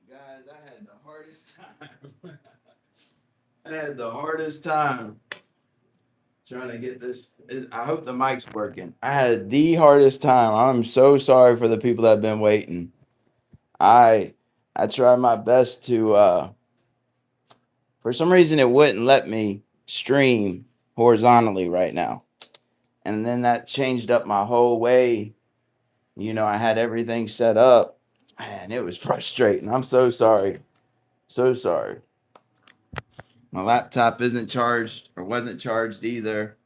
Guys, I had the hardest time. I had the hardest time trying to get this. I hope the mic's working. I had the hardest time. I'm so sorry for the people that have been waiting. I I tried my best to for some reason it wouldn't let me stream horizontally right now. And then that changed up my whole way. I had everything set up. Man, it was frustrating. I'm so sorry. So sorry. My laptop isn't charged or wasn't charged either.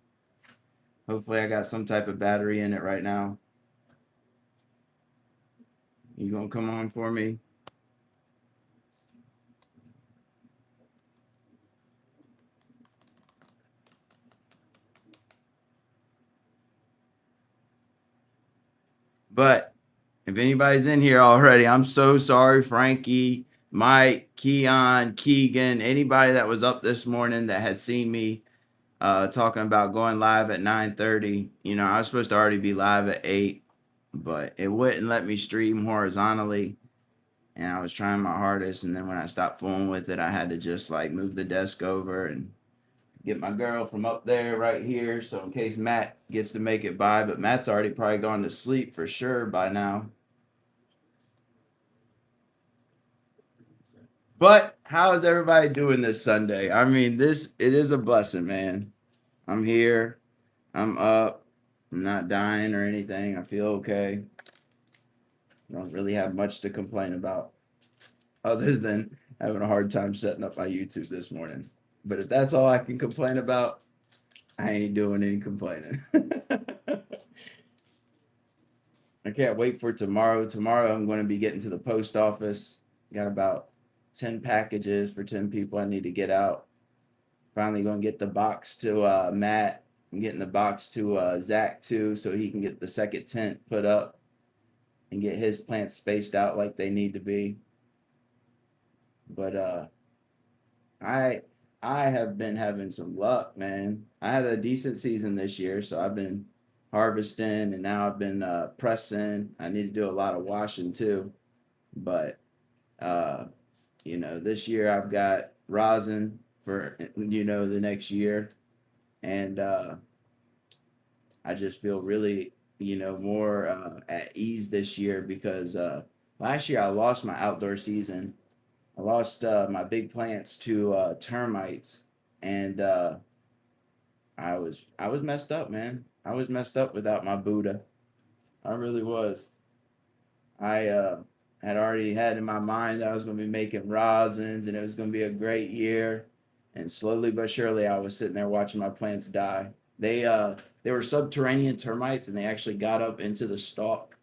Hopefully, I got some type of battery in it right now. You gonna come on for me? But if anybody's in here already, I'm so sorry, Frankie, Mike, Keon, Keegan, anybody that was up this morning that had seen me talking about going live at 9:30. I was supposed to already be live at 8, but it wouldn't let me stream horizontally. And I was trying my hardest. And then when I stopped fooling with it, I had to just like move the desk over and get my girl from up there right here. So in case Matt gets to make it by, but Matt's already probably gone to sleep for sure by now. But how is everybody doing this Sunday? I mean, it is a blessing, man. I'm here. I'm up. I'm not dying or anything. I feel okay. I don't really have much to complain about other than having a hard time setting up my YouTube this morning. But if that's all I can complain about, I ain't doing any complaining. I can't wait for tomorrow. Tomorrow I'm going to be getting to the post office. Got about 10 packages for 10 people I need to get out. Finally going to get the box to Matt. I'm getting the box to Zach too, so he can get the second tent put up and get his plants spaced out like they need to be. But I I have been having some luck, man. I had a decent season this year, so I've been harvesting and now I've been pressing. I need to do a lot of washing too. But uh, this year I've got rosin for the next year, and I just feel really more at ease this year because last year I lost my outdoor season. I lost my big plants to termites, and I was messed up, man. I was messed up without my Buddha. I really was. I had already had in my mind that I was going to be making rosins and it was going to be a great year. And slowly but surely, I was sitting there watching my plants die. They were subterranean termites and they actually got up into the stalk.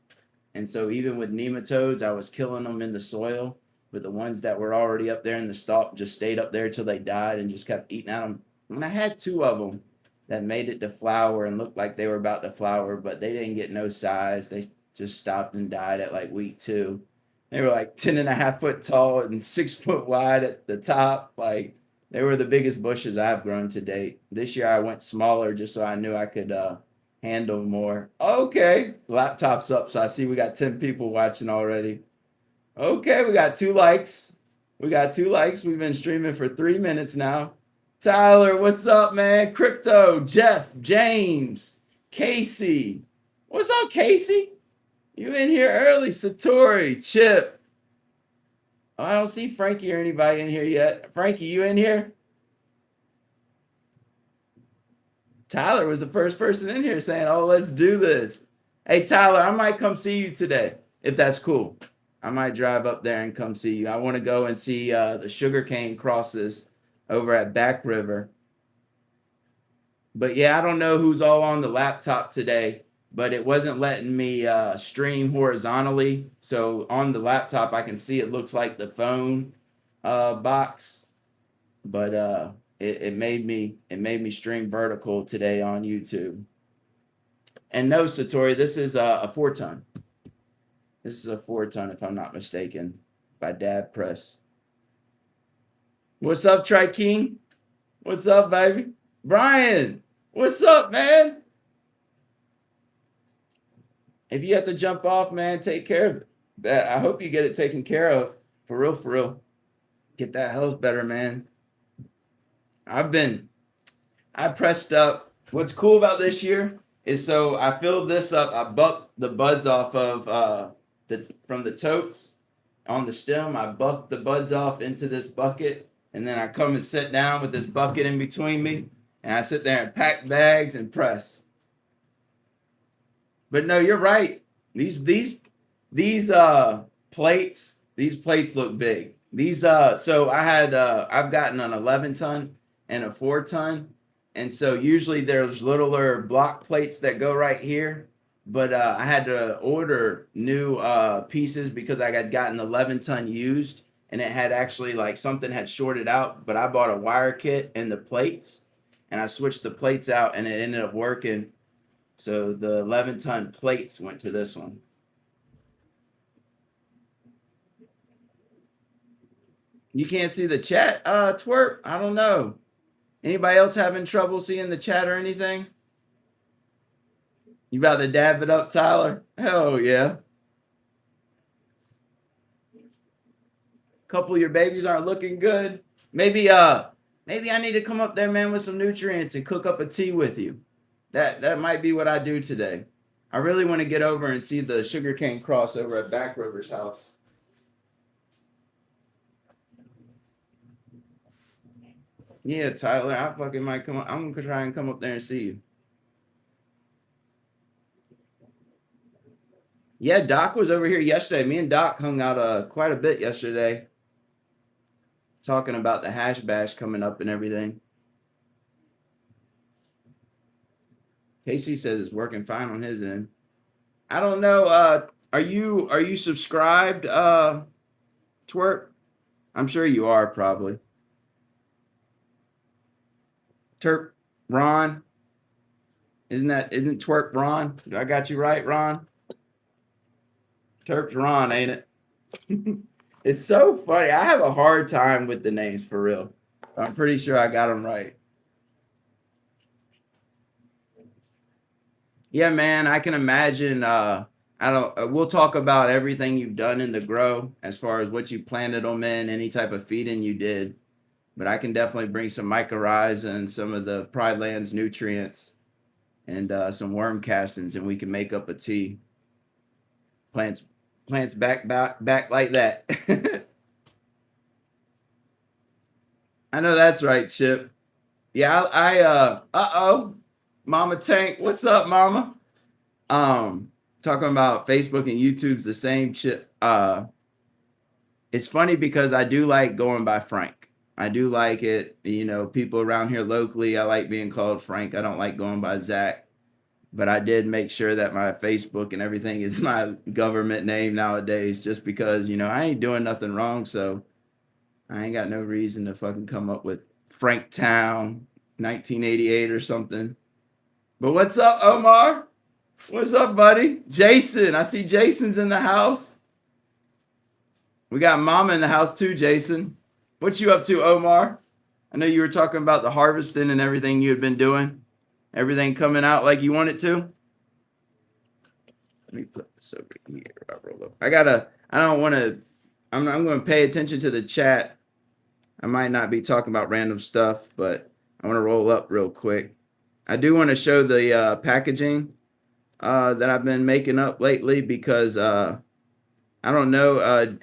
And so even with nematodes, I was killing them in the soil. But the ones that were already up there in the stalk just stayed up there till they died and just kept eating at them. And I had two of them that made it to flower and looked like they were about to flower, but they didn't get no size. They just stopped and died at like week 2. They were like 10 and a half foot tall and 6 foot wide at the top. Like they were the biggest bushes I've grown to date. This year I went smaller just so I knew I could handle more. Okay, laptop's up, so I see we got 10 people watching already. Okay, we got 2 likes. We got 2 likes. We've been streaming for 3 minutes now. Tyler, what's up, man? Crypto, Jeff, James, Casey. What's up, Casey? You in here early? Satori, Chip. Oh, I don't see Frankie or anybody in here yet. Frankie, you in here? Tyler was the first person in here saying, "Oh, let's do this." Hey, Tyler, I might come see you today if that's cool. I might drive up there and come see you. I want to go and see the sugarcane crosses over at Back River. But yeah, I don't know who's all on the laptop today, but it wasn't letting me stream horizontally. So on the laptop, I can see it looks like the phone box, but it made me stream vertical today on YouTube. And no, Satori, this is a 4 ton. This is a 4 ton, if I'm not mistaken, by Dad Press. What's up, Tri King? What's up, baby? Brian, what's up, man? If you have to jump off, man, take care of that. I hope you get it taken care of. For real, for real. Get that health better, man. I pressed up. What's cool about this year is so I filled this up. I bucked the buds off of from the totes on the stem. I bucked the buds off into this bucket, and then I come and sit down with this bucket in between me, and I sit there and pack bags and press. But no, you're right. These plates look big. So I've gotten an 11 ton and a 4 ton, and so usually there's littler block plates that go right here. But I had to order new pieces because I had gotten 11 ton used, and it had actually like something had shorted out. But I bought a wire kit and the plates, and I switched the plates out, and it ended up working. So the 11 ton plates went to this one. You can't see the chat, Twerp? I don't know. Anybody else having trouble seeing the chat or anything? You about to dab it up, Tyler? Hell yeah. Couple of your babies aren't looking good. Maybe I need to come up there, man, with some nutrients and cook up a tea with you. That might be what I do today. I really want to get over and see the sugarcane cross over at Back River's house. Yeah, Tyler, I fucking might come up. I'm gonna try and come up there and see you. Yeah, Doc was over here yesterday. Me and Doc hung out quite a bit yesterday, talking about the hash bash coming up and everything. Casey says it's working fine on his end. I don't know. Are you subscribed, Twerp? I'm sure you are, probably. Terp Ron. Isn't Twerp Ron? I got you right, Ron? Terp's Ron, ain't it? It's so funny. I have a hard time with the names for real. I'm pretty sure I got them right. Yeah, man, I can imagine. We'll talk about everything you've done in the grow as far as what you planted them in, any type of feeding you did. But I can definitely bring some mycorrhiza and some of the Pride Lands nutrients and some worm castings, and we can make up a tea. Plants back like that. I know that's right, Chip. Yeah, Mama Tank, what's up, Mama? Talking about Facebook and YouTube's the same shit. It's funny because I do like going by Frank. I do like it. You know, people around here locally, I like being called Frank. I don't like going by Zach. But I did make sure that my Facebook and everything is my government name nowadays, just because, you know, I ain't doing nothing wrong. So I ain't got no reason to fucking come up with Franktown 1988 or something. But what's up, Omar? What's up, buddy? Jason. I see Jason's in the house. We got Mama in the house too, Jason. What you up to, Omar? I know you were talking about the harvesting and everything you had been doing. Everything coming out like you want it to? Let me put this over here. I'll roll up. I'm going to pay attention to the chat. I might not be talking about random stuff, but I want to roll up real quick. I do want to show the packaging that I've been making up lately because I don't know.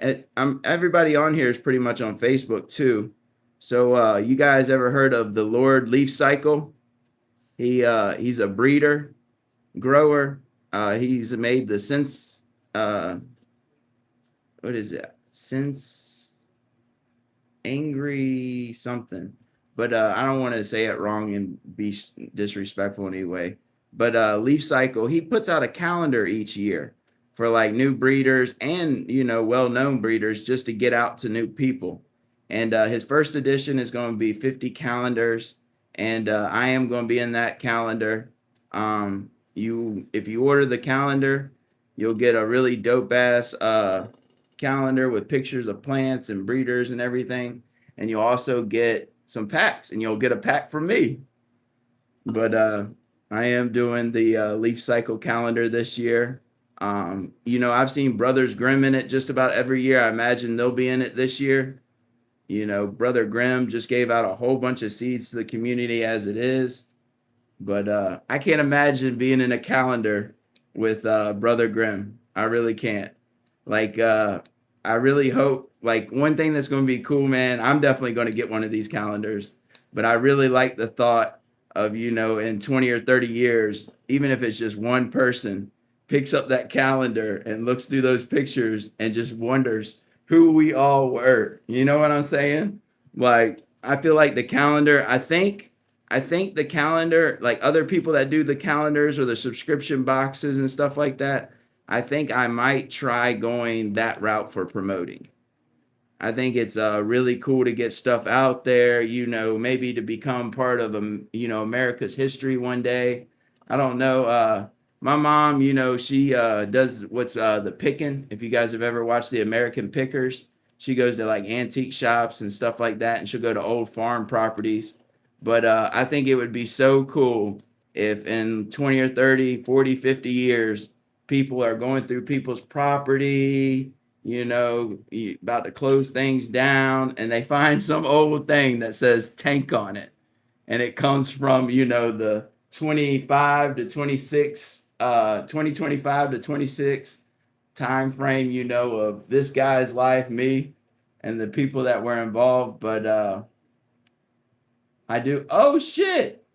Everybody on here is pretty much on Facebook too. So you guys ever heard of the Lord Leaf Cycle? He's a breeder, grower. He's made the Sense. What is it? Sense Angry something. But I don't want to say it wrong and be disrespectful anyway. But Leaf Cycle, he puts out a calendar each year for like new breeders and, you know, well-known breeders just to get out to new people. And his first edition is going to be 50 calendars. And I am going to be in that calendar. If you order the calendar, you'll get a really dope ass calendar with pictures of plants and breeders and everything. And you'll also get some packs, and you'll get a pack from me. But I am doing the Leaf Cycle calendar this year. I've seen Brothers Grimm in it just about every year. I imagine they'll be in it this year. Brother Grimm just gave out a whole bunch of seeds to the community as it is. But I can't imagine being in a calendar with Brother Grimm. I really can't. Like, I really hope, like, one thing that's going to be cool, man, I'm definitely going to get one of these calendars. But I really like the thought of, in 20 or 30 years, even if it's just one person picks up that calendar and looks through those pictures and just wonders who we all were. You know what I'm saying? Like, I feel like the calendar, I think the calendar, like other people that do the calendars or the subscription boxes and stuff like that, I think I might try going that route for promoting. I think it's really cool to get stuff out there, maybe to become part of, America's history one day. I don't know. My mom, she does what's the picking. If you guys have ever watched the American Pickers, she goes to like antique shops and stuff like that, and she'll go to old farm properties. But I think it would be so cool if in 20 or 30, 40, 50 years, people are going through people's property, about to close things down, and they find some old thing that says tank on it. And it comes from, the 25 to 26, 2025 to 26 time frame, of this guy's life, me, and the people that were involved. But I do. Oh, shit.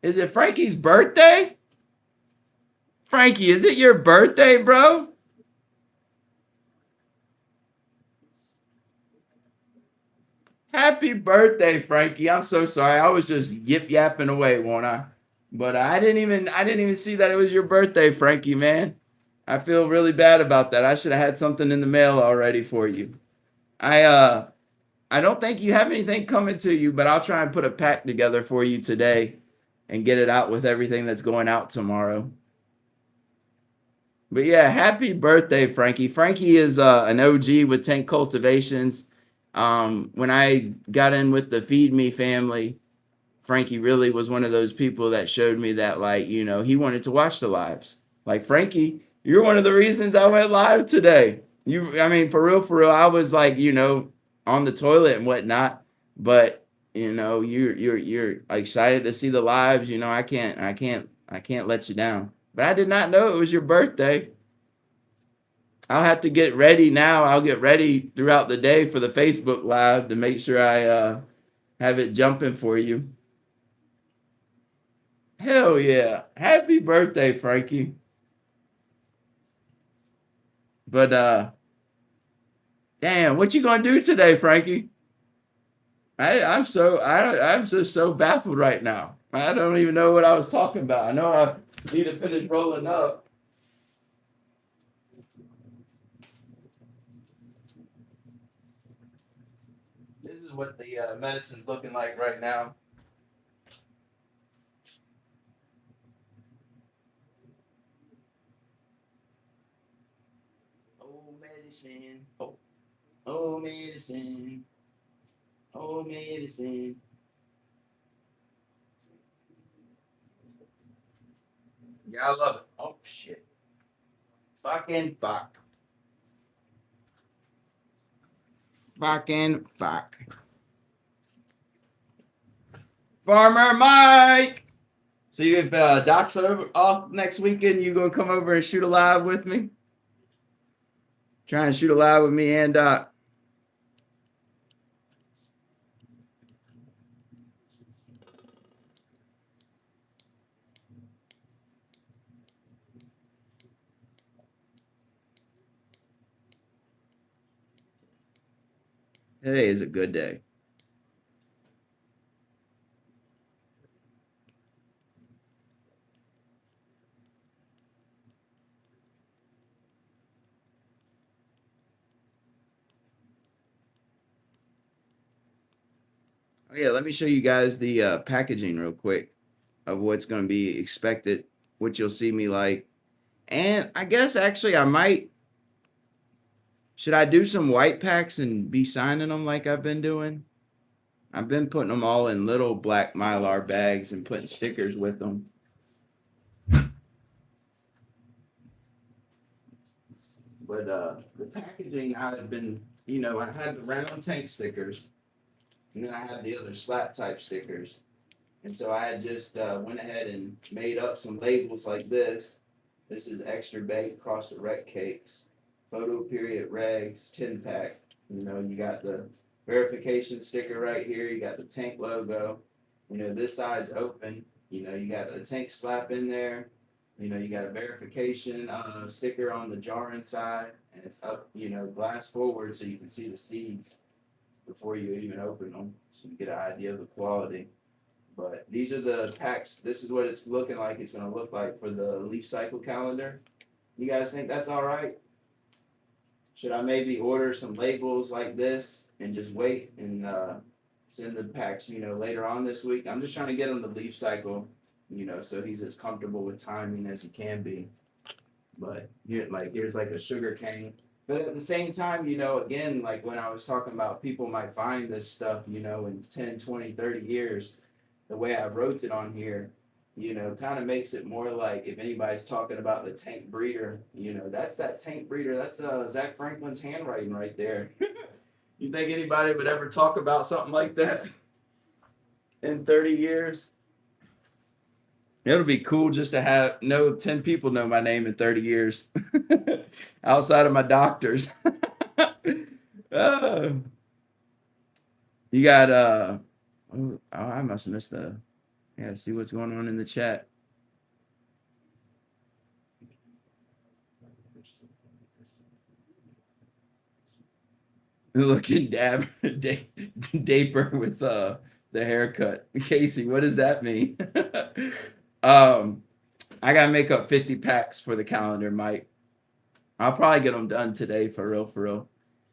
Is it Frankie's birthday? Frankie, is it your birthday, bro? Happy birthday, Frankie. I'm so sorry. I was just yip yapping away, won't I? But I didn't even see that it was your birthday, Frankie, man. I feel really bad about that. I should have had something in the mail already for you. I don't think you have anything coming to you, but I'll try and put a pack together for you today and get it out with everything that's going out tomorrow. But yeah, happy birthday, Frankie. Frankie is an OG with Tank Cultivations. When I got in with the Feed Me family, Frankie really was one of those people that showed me that, like, he wanted to watch the lives. Like, Frankie, you're one of the reasons I went live today. I mean, for real, I was like, on the toilet and whatnot, but you're excited to see the lives. I can't let you down. But I did not know it was your birthday. I'll have to get ready now. I'll get ready throughout the day for the Facebook Live to make sure I have it jumping for you. Hell yeah. Happy birthday, Frankie. But damn, what you gonna do today, Frankie? I'm so baffled right now. I don't even know what I was talking about. I know I need to finish rolling up. This is what the medicine's looking like right now. Oh, medicine. Oh, medicine. Oh, medicine. Yeah, I love it. Oh shit. Fucking fuck. Fucking fuck. Farmer Mike. See if Doc's off next weekend, you gonna come over and shoot a live with me? Try and shoot a live with me and Doc. Today is a good day. Oh yeah, let me show you guys the packaging real quick of what's going to be expected, what you'll see me like. And I guess actually I might, should I do some white packs and be signing them like I've been doing? I've been putting them all in little black Mylar bags and putting stickers with them. But the packaging, I've been, I had the round tank stickers, and then I had the other slat type stickers. And so I had just went ahead and made up some labels like this. This is extra baked across the wreck cakes, photo period regs, 10 pack. You got the verification sticker right here. You got the tank logo. This side's open. You got a tank slap in there. You got a verification sticker on the jar inside, and it's up, glass forward so you can see the seeds before you even open them, so you get an idea of the quality. But these are the packs. This is what it's looking like. It's going to look like for the leaf cycle calendar. You guys think that's all right? Should I maybe order some labels like this and just wait and send the packs, later on this week? I'm just trying to get him the leaf cycle, so he's as comfortable with timing as he can be. But here's like a sugar cane. But at the same time, again, like when I was talking about people might find this stuff, in 10, 20, 30 years, the way I wrote it on here, kind of makes it more like if anybody's talking about the tank breeder, that's that tank breeder. That's Zach Franklin's handwriting right there. You think anybody would ever talk about something like that in 30 years? It'll be cool just to know 10 people know my name in 30 years outside of my doctors. You got oh, I must have missed see what's going on in the chat. Looking daper with the haircut. Casey, what does that mean? I gotta make up 50 packs for the calendar, Mike. I'll probably get them done today, for real, for real.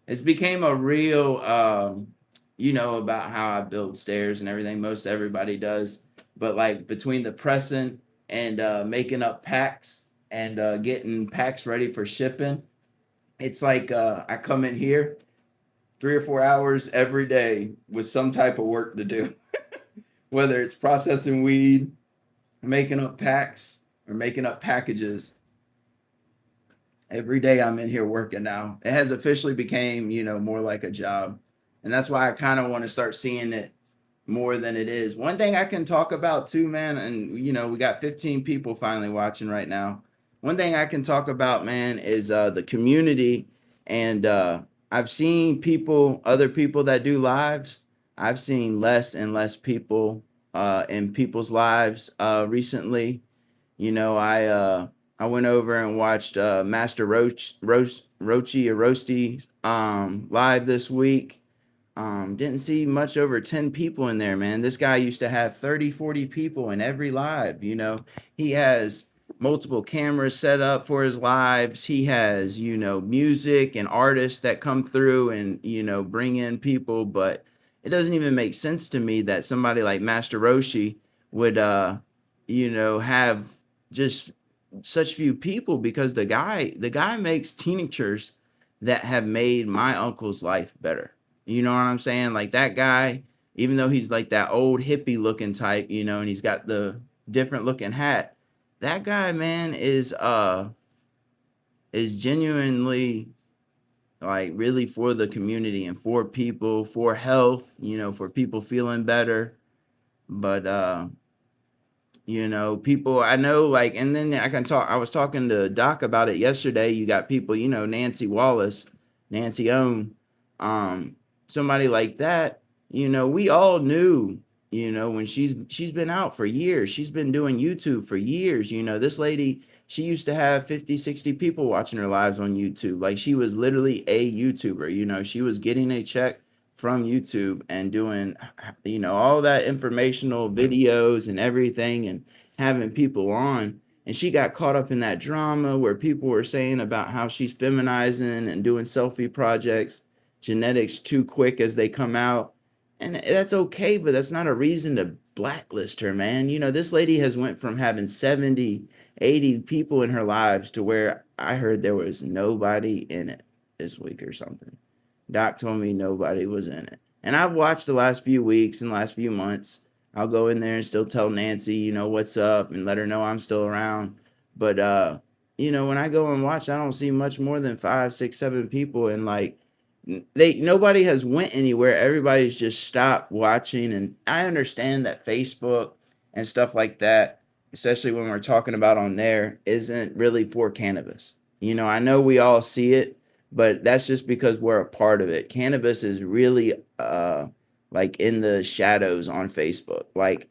It's became a real about how I build stairs and everything. Most everybody does. But like between the pressing and making up packs and getting packs ready for shipping, it's like I come in here 3 or 4 hours every day with some type of work to do. Whether it's processing weed, making up packs, or making up packages. Every day I'm in here working now. It has officially became, more like a job. And that's why I kind of want to start seeing it more than it is. One thing I can talk about too, man, and we got 15 people finally watching right now. One thing I can talk about, man, is the community. And I've seen other people that do lives. I've seen less and less people in people's lives recently. I went over and watched Master Roasty live this week. Didn't see much over 10 people in there, man. This guy used to have 30, 40 people in every live. He has multiple cameras set up for his lives. He has, music and artists that come through and, bring in people. But it doesn't even make sense to me that somebody like Master Roshi would, have just such few people, because the guy makes tinctures that have made my uncle's life better. You know what I'm saying? Like that guy, even though he's like that old hippie looking type, and he's got the different looking hat, that guy, man, is genuinely like really for the community and for people, for health, for people feeling better. But people I know, like, and then I was talking to Doc about it yesterday. You got people, Nancy Wallace, Nancy Own, somebody like that, we all knew, when she's been out for years. She's been doing YouTube for years. This lady, she used to have 50, 60 people watching her lives on YouTube. Like she was literally a YouTuber, she was getting a check from YouTube and doing, all that informational videos and everything and having people on. And she got caught up in that drama where people were saying about how she's feminizing and doing selfie projects, genetics too quick as they come out. And that's okay, but that's not a reason to blacklist her, man. This lady has went from having 70, 80 people in her lives to where I heard there was nobody in it this week or something. Doc told me nobody was in it. And I've watched the last few weeks and last few months. I'll go in there and still tell Nancy, what's up and let her know I'm still around. But, when I go and watch, I don't see much more than 5, 6, 7 people, and like nobody has went anywhere. Everybody's just stopped watching, and I understand that Facebook and stuff like that, especially when we're talking about on there, isn't really for cannabis. I know we all see it, but that's just because we're a part of it. Cannabis is really like in the shadows on Facebook. Like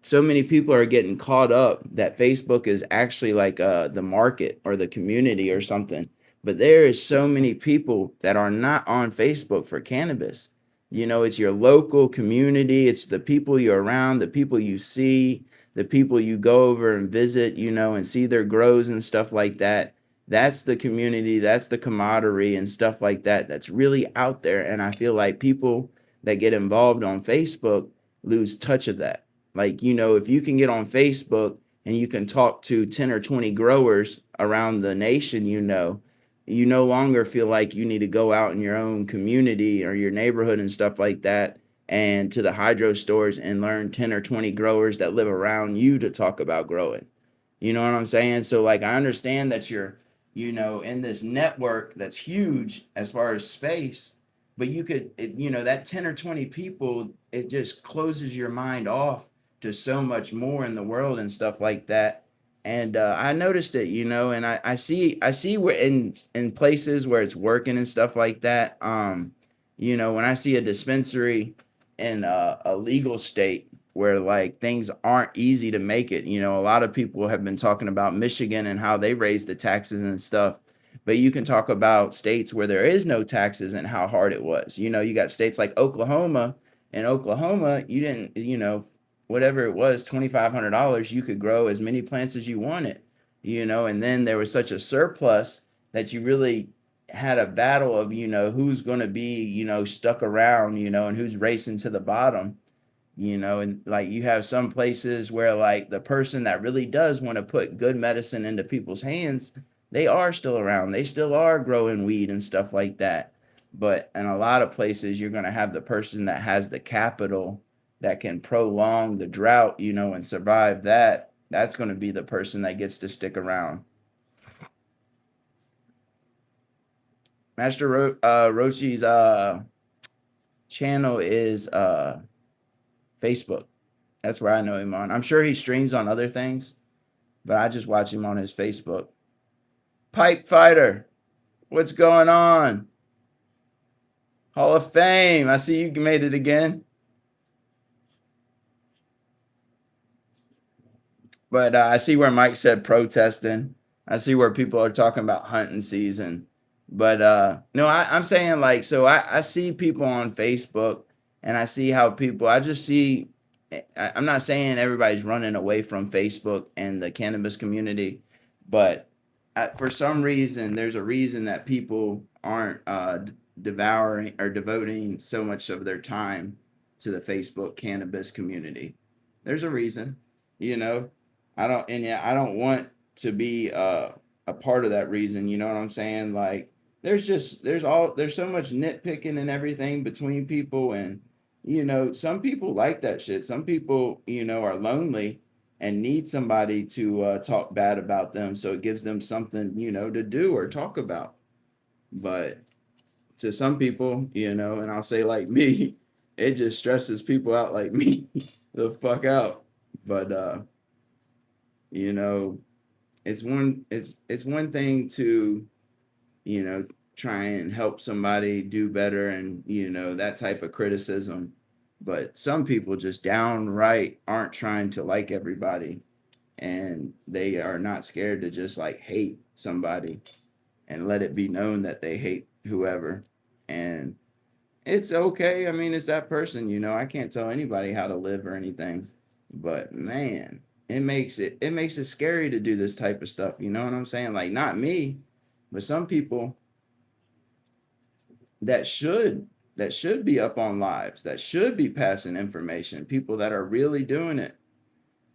so many people are getting caught up that Facebook is actually like the market or the community or something. But there is so many people that are not on Facebook for cannabis. It's your local community, it's the people you're around, the people you see, the people you go over and visit, and see their grows and stuff like that. That's the community, that's the camaraderie and stuff like that that's really out there. And I feel like people that get involved on Facebook lose touch of that. Like, if you can get on Facebook and you can talk to 10 or 20 growers around the nation, you no longer feel like you need to go out in your own community or your neighborhood and stuff like that and to the hydro stores and learn 10 or 20 growers that live around you to talk about growing. You know what I'm saying? So like I understand that you're, in this network that's huge as far as space, but you could, that 10 or 20 people, it just closes your mind off to so much more in the world and stuff like that. And I noticed it, and I see where in places where it's working and stuff like that. When I see a dispensary in a legal state where like things aren't easy to make it, a lot of people have been talking about Michigan and how they raise the taxes and stuff. But you can talk about states where there is no taxes and how hard it was. You got states like Oklahoma. In Oklahoma, you didn't, whatever it was, $2,500, you could grow as many plants as you wanted, and then there was such a surplus that you really had a battle of, who's going to be, stuck around, and who's racing to the bottom, and like you have some places where like the person that really does want to put good medicine into people's hands, they are still around. They still are growing weed and stuff like that. But in a lot of places, you're going to have the person that has the capital that can prolong the drought, and survive that. That's going to be the person that gets to stick around. Master Rochi's channel is Facebook. That's where I know him on. I'm sure he streams on other things, but I just watch him on his Facebook. Pipe Fighter, what's going on? Hall of Fame. I see you made it again. But I see where Mike said protesting. I see where people are talking about hunting season. But no, I'm saying like, so I see people on Facebook and I see how people, I just see, I'm not saying everybody's running away from Facebook and the cannabis community, but for some reason, there's a reason that people aren't devouring or devoting so much of their time to the Facebook cannabis community. There's a reason, you know. I don't want to be a part of that reason. You know what I'm saying? Like, there's so much nitpicking and everything between people, and some people like that shit. Some people are lonely and need somebody to talk bad about them, so it gives them something to do or talk about. But to some people, and I'll say like me, it just stresses people out like me the fuck out. But you know, it's one thing to, try and help somebody do better and that type of criticism. But some people just downright aren't trying to like everybody, and they are not scared to just like hate somebody and let it be known that they hate whoever. And it's okay. I mean, it's that person, I can't tell anybody how to live or anything. But man, it makes it scary to do this type of stuff. You know what I'm saying? Like not me, but some people that should be up on lives, that should be passing information, people that are really doing it.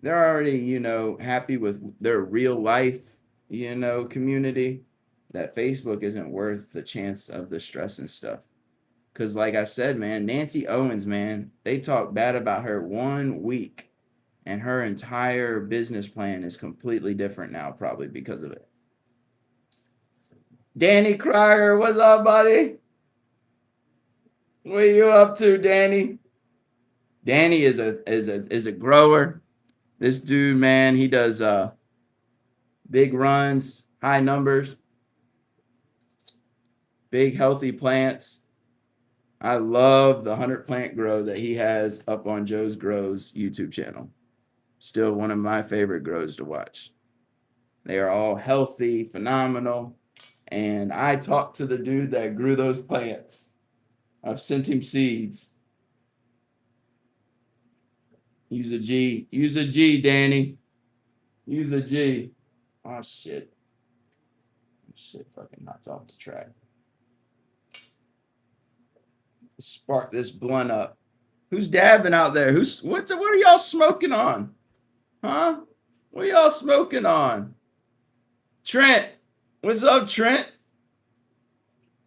They're already, happy with their real life, community. That Facebook isn't worth the chance of the stress and stuff. Cause like I said, man, Nancy Owens, man, they talk bad about her 1 week and her entire business plan is completely different now, probably because of it. Danny Cryer, what's up, buddy? What are you up to, Danny? Danny is a grower. This dude, man, he does big runs, high numbers, big healthy plants. I love the 100 plant grow that he has up on Joe's Grows YouTube channel. Still one of my favorite grows to watch. They are all healthy, phenomenal. And I talked to the dude that grew those plants. I've sent him seeds. Use a G. Use a G, Danny. Use a G. Oh, shit. Shit fucking knocked off the track. Spark this blunt up. Who's dabbing out there? What are y'all smoking on? Huh? What are y'all smoking on? Trent. What's up, Trent?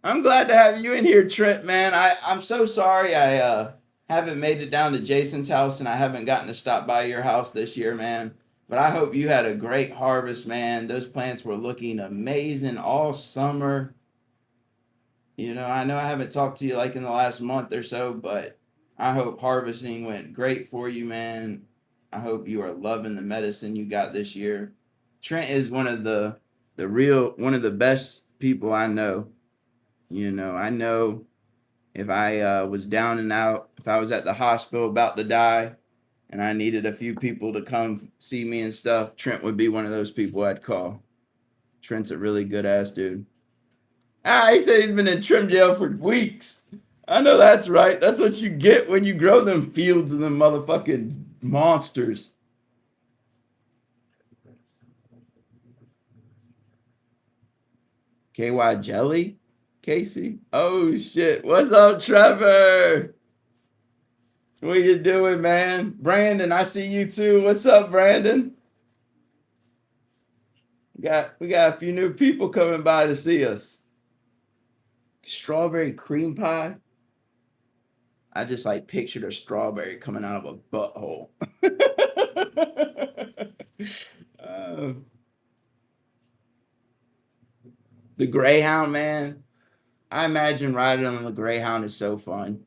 I'm glad to have you in here, Trent, man. I'm so sorry I haven't made it down to Jason's house and I haven't gotten to stop by your house this year, man. But I hope you had a great harvest, man. Those plants were looking amazing all summer. You know I haven't talked to you like in the last month or so, but I hope harvesting went great for you, man. I hope you are loving the medicine you got this year. Trent is one of the best people I know. You know, I know if I was down and out, if I was at the hospital about to die and I needed a few people to come see me and stuff, Trent would be one of those people I'd call. Trent's a really good ass dude. He said he's been in trim jail for weeks. I know that's right. That's what you get when you grow them fields of them motherfucking monsters. KY Jelly? Casey? Oh shit. What's up, Trevor? What you doing, man? Brandon, I see you too. What's up, Brandon? We got a few new people coming by to see us. Strawberry cream pie. I just like pictured a strawberry coming out of a butthole. The Greyhound, man. I imagine riding on the Greyhound is so fun.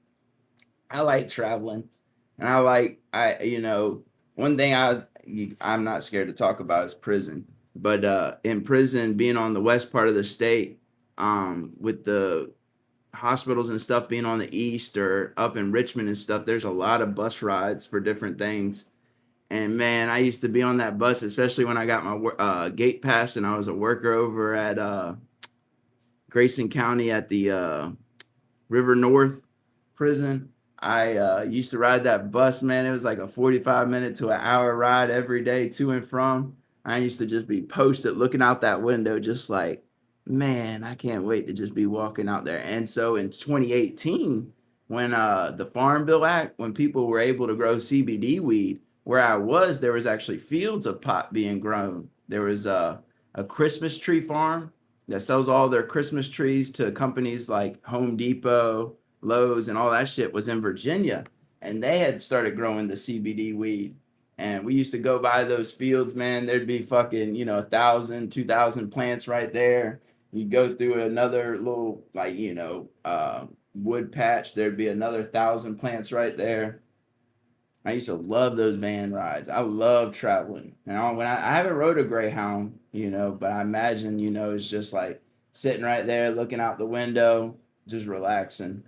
I like traveling, and one thing I'm not scared to talk about is prison. But in prison, being on the west part of the state, with the hospitals and stuff being on the east or up in Richmond and stuff, there's a lot of bus rides for different things. And man, I used to be on that bus, especially when I got my gate pass and I was a worker over at Grayson County at the River North prison. I used to ride that bus, man. It was like a 45-minute to an hour ride every day to and from. I used to just be posted looking out that window, just like, man, I can't wait to just be walking out there. And so in 2018, when the Farm Bill Act, when people were able to grow CBD weed, where I was, there was actually fields of pot being grown. There was a Christmas tree farm that sells all their Christmas trees to companies like Home Depot, Lowe's, and all that shit was in Virginia. And they had started growing the CBD weed. And we used to go by those fields, man. There'd be fucking, 1,000, 2,000 plants right there. You go through another little, like, wood patch. There'd be another 1,000 plants right there. I used to love those van rides. I love traveling. And when I haven't rode a Greyhound, but I imagine, it's just like sitting right there, looking out the window, just relaxing.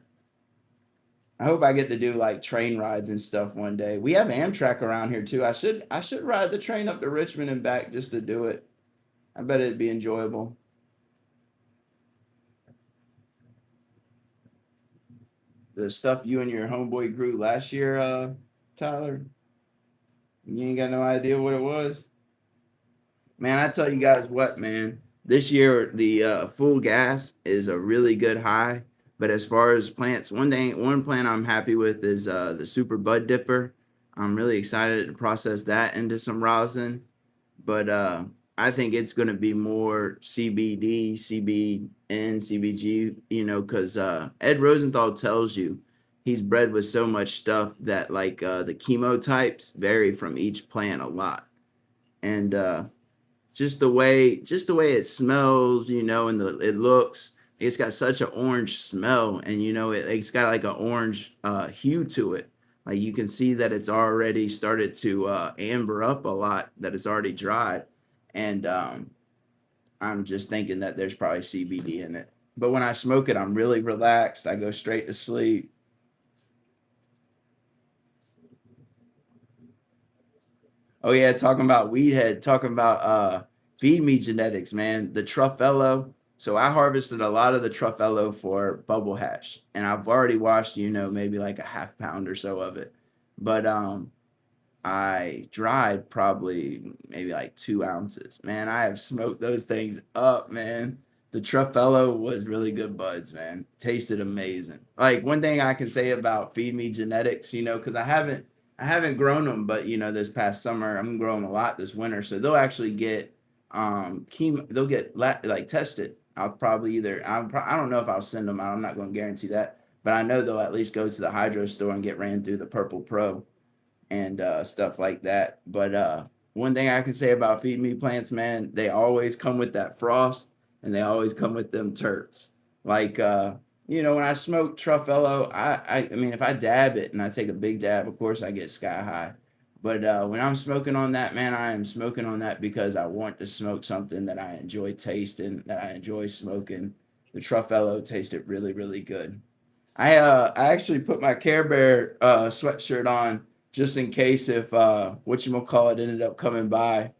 I hope I get to do like train rides and stuff one day. We have Amtrak around here too. I should ride the train up to Richmond and back just to do it. I bet it'd be enjoyable. The stuff you and your homeboy grew last year, Tyler, you ain't got no idea what it was. Man, I tell you guys what, man. This year the full gas is a really good high. But as far as plants, one plant I'm happy with is the Super Bud Dipper. I'm really excited to process that into some rosin. But I think it's going to be more CBD, CBN, CBG, because Ed Rosenthal tells you he's bred with so much stuff that like the chemotypes vary from each plant a lot. And just the way it smells, and it looks. It's got such an orange smell, and it's got like an orange hue to it. Like you can see that it's already started to amber up a lot, that it's already dried, and I'm just thinking that there's probably CBD in it. But when I smoke it, I'm really relaxed. I go straight to sleep. Oh yeah, talking about weed head, talking about feed me genetics, man. The Truffello. So I harvested a lot of the Truffello for bubble hash, and I've already washed, maybe like a half pound or so of it. But I dried probably maybe like 2 ounces. Man, I have smoked those things up, man. The Truffello was really good buds, man. Tasted amazing. Like one thing I can say about Feed Me Genetics, because I haven't grown them, but this past summer I'm growing a lot this winter, so they'll actually get chemo. They'll get like tested. I'll probably I don't know if I'll send them out. I'm not going to guarantee that, but I know they'll at least go to the hydro store and get ran through the Purple Pro and stuff like that. But one thing I can say about feed me plants, man, they always come with that frost, and they always come with them terps. Like when I smoke Truffello, I mean, if I dab it and I take a big dab, of course I get sky high. But when I'm smoking on that, man, I am smoking on that because I want to smoke something that I enjoy tasting, that I enjoy smoking. The Truffello tasted really, really good. I actually put my Care Bear sweatshirt on just in case if whatchamacallit ended up coming by.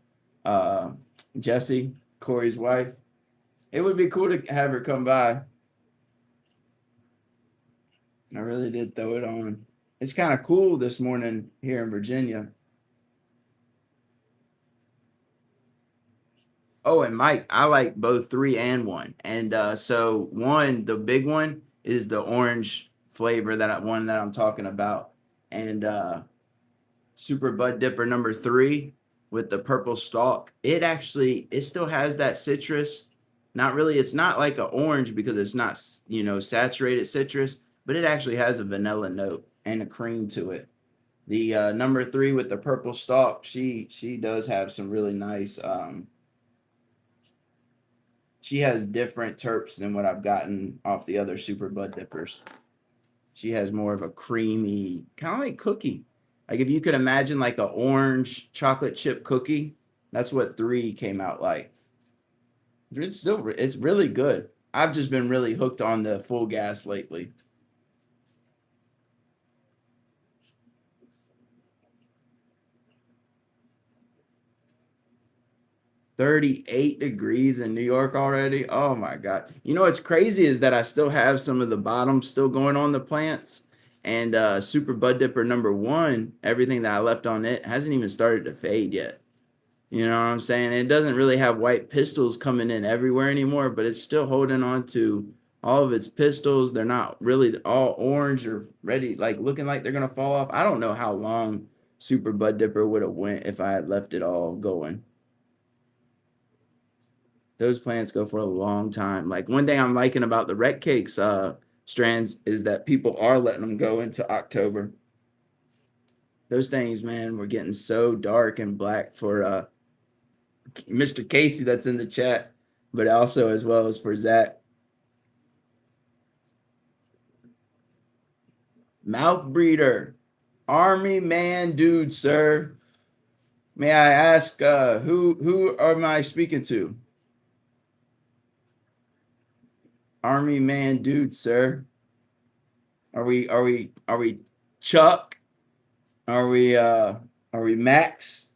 Uh Jessie, Corey's wife. It would be cool to have her come by. I really did throw it on. It's kind of cool this morning here in Virginia. Oh, and Mike, I like both three and one. And so one, the big one is the orange flavor one that I'm talking about. And Super Bud Dipper number three with the purple stalk. It still has that citrus. Not really. It's not like an orange because it's not saturated citrus, but it actually has a vanilla note and a cream to it. The number three with the purple stalk, she does have some really nice. She has different terps than what I've gotten off the other Super Bud Dippers. She has more of a creamy, kind of like cookie. Like if you could imagine like a orange chocolate chip cookie, that's what three came out like. It's really good. I've just been really hooked on the full gas lately. 38 degrees in New York already. Oh my God. What's crazy is that I still have some of the bottoms still going on the plants. And Super Bud Dipper number one, everything that I left on it hasn't even started to fade yet. You know what I'm saying? It doesn't really have white pistils coming in everywhere anymore, but it's still holding on to all of its pistils. They're not really all orange or ready, like looking like they're gonna fall off. I don't know how long Super Bud Dipper would have went if I had left it all going. Those plants go for a long time. Like one thing I'm liking about the Rec Cakes strands is that people are letting them go into October. Those things, man, were getting so dark and black for Mr. Casey that's in the chat, but also as well as for Zach. Mouth breeder, army man, dude, sir. May I ask who am I speaking to? Army man, dude, sir. Are we Chuck? Are we Max?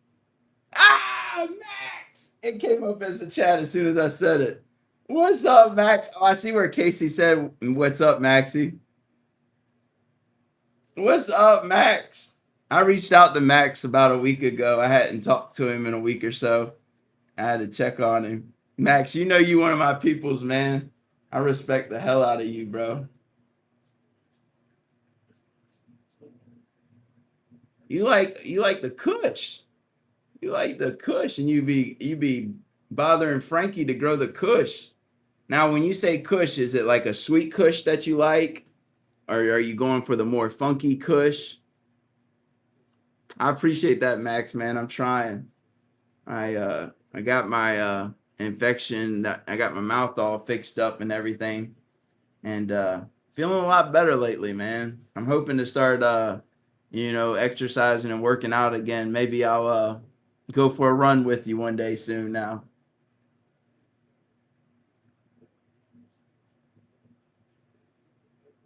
Ah, Max! It came up as a chat as soon as I said it. What's up, Max? Oh, I see where Casey said, "What's up, Maxie?" What's up, Max? I reached out to Max about a week ago. I hadn't talked to him in a week or so. I had to check on him. Max, you one of my peoples, man. I respect the hell out of you, bro. You like the Kush. You like the Kush, and you be bothering Frankie to grow the Kush. Now, when you say Kush, is it like a sweet Kush that you like, or are you going for the more funky Kush? I appreciate that, Max, man. I'm trying. I I got my infection. That I got my mouth all fixed up and everything, and feeling a lot better lately, man. I'm hoping to start exercising and working out again. Maybe I'll go for a run with you one day soon now.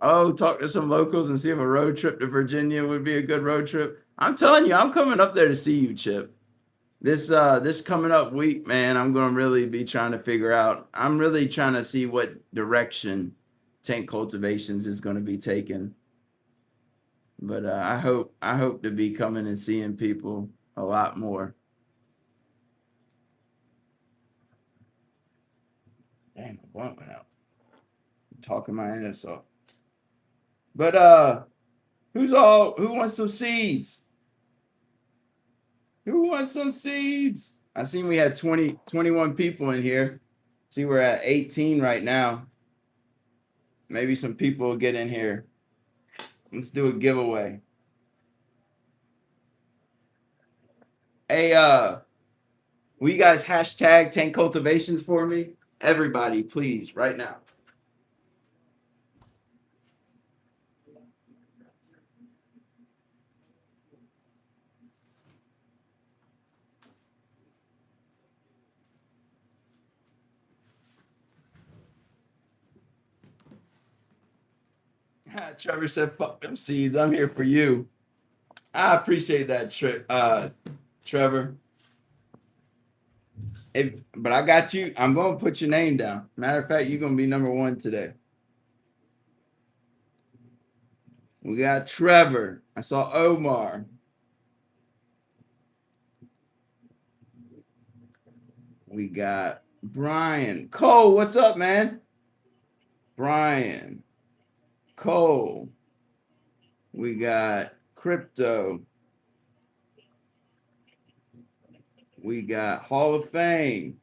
Oh, talk to some locals and see if a road trip to Virginia would be a good road trip. I'm telling you, I'm coming up there to see you, Chip. This coming up week, man, I'm gonna really be trying to figure out. I'm really trying to see what direction Tank Cultivations is gonna be taking. But I hope to be coming and seeing people a lot more. Damn, the blunt went out. I'm talking my ass off. But who wants some seeds? Who wants some seeds? I seen we had 21 people in here. See, we're at 18 right now. Maybe some people will get in here. Let's do a giveaway. Hey, will you guys hashtag Tank Cultivations for me? Everybody, please, right now. Trevor said, "Fuck them seeds. I'm here for you." I appreciate that, Trevor. But I got you. I'm gonna put your name down. Matter of fact, you're gonna be number one today. We got Trevor. I saw Omar. We got Brian. Cole, what's up, man? Brian. Cole. We got Crypto. We got Hall of Fame.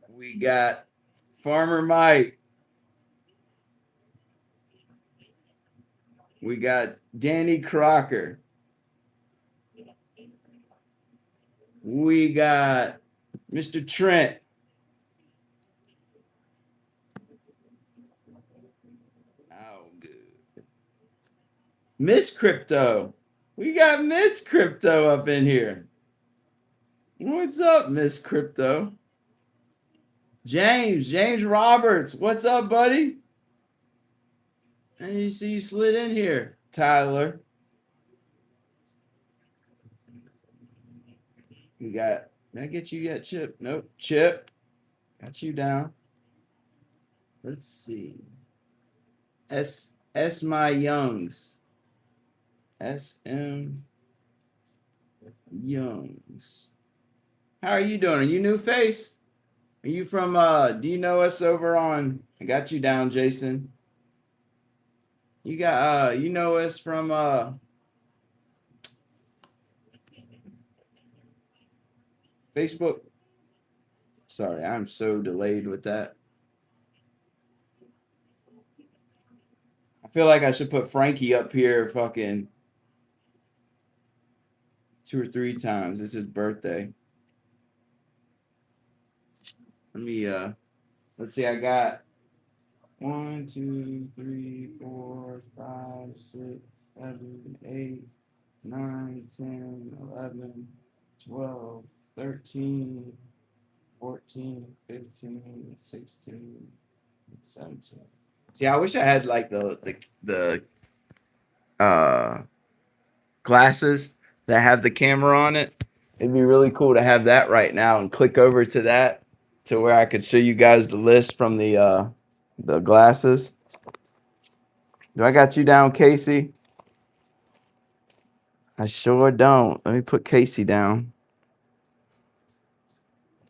We got Farmer Mike. We got Danny Crocker. We got Mr. Trent. Oh, good. Miss Crypto. We got Miss Crypto up in here. What's up, Miss Crypto? James Roberts. What's up, buddy? And you see you slid in here, Tyler. We got. Did I get you yet, Chip? Nope. Chip. Got you down. Let's see. S my Youngs. SM Youngs. How are you doing? Are you new face? Are you from do you know us over on I got you down, Jason? You got you know us from Facebook? Sorry, I'm so delayed with that. I feel like I should put Frankie up here fucking 2 or 3 times. It's his birthday. Let me let's see, I got 1, 2, 3, 4, 5, 6, 7, 8, 9, 10, 11, 12, 13, 14, 15, 16, 17. See, I wish I had like the glasses that have the camera on it. It'd be really cool to have that right now and click over to that to where I could show you guys the list from the glasses. Do I got you down, Casey? I sure don't. Let me put Casey down.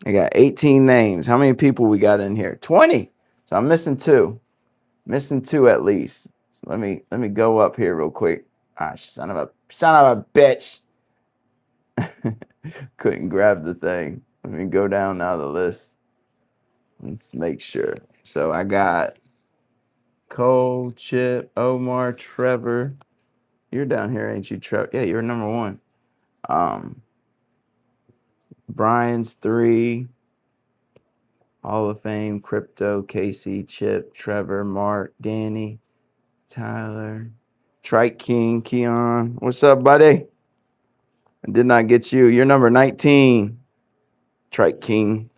I got 18 names. How many people we got in here? 20. So I'm missing 2. Missing 2 at least. So let me go up here real quick. Ah, son of a bitch. Couldn't grab the thing. Let me go down now the list. Let's make sure. So I got Cole, Chip, Omar, Trevor. You're down here, ain't you, Trevor? Yeah, you're number 1. Um, Brian's 3. Hall of Fame, Crypto, Casey, Chip, Trevor, Mark, Danny, Tyler, Trike King, Keon. What's up, buddy? I did not get you. You're number 19, Trike King.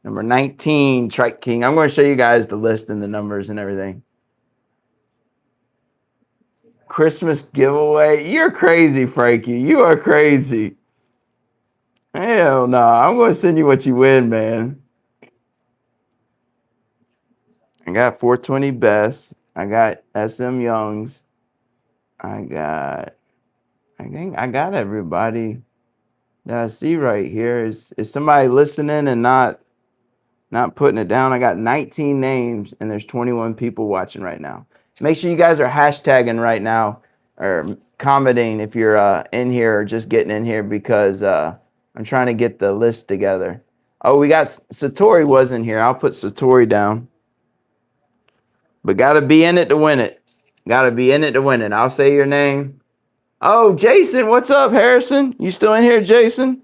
Number 19, Trike King. I'm going to show you guys the list and the numbers and everything. Christmas giveaway. You're crazy, Frankie. You are crazy. Hell no. I'm going to send you what you win, man. I got 420 Best. I got SM Youngs. I think I got everybody that I see right here. Is somebody listening and not putting it down? I got 19 names and there's 21 people watching right now. Make sure you guys are hashtagging right now or commenting if you're in here or just getting in here because I'm trying to get the list together. Oh, we got Satori wasn't here. I'll put Satori down. But gotta be in it to win it. Gotta be in it to win it. I'll say your name. Oh, Jason, what's up, Harrison? You still in here, Jason?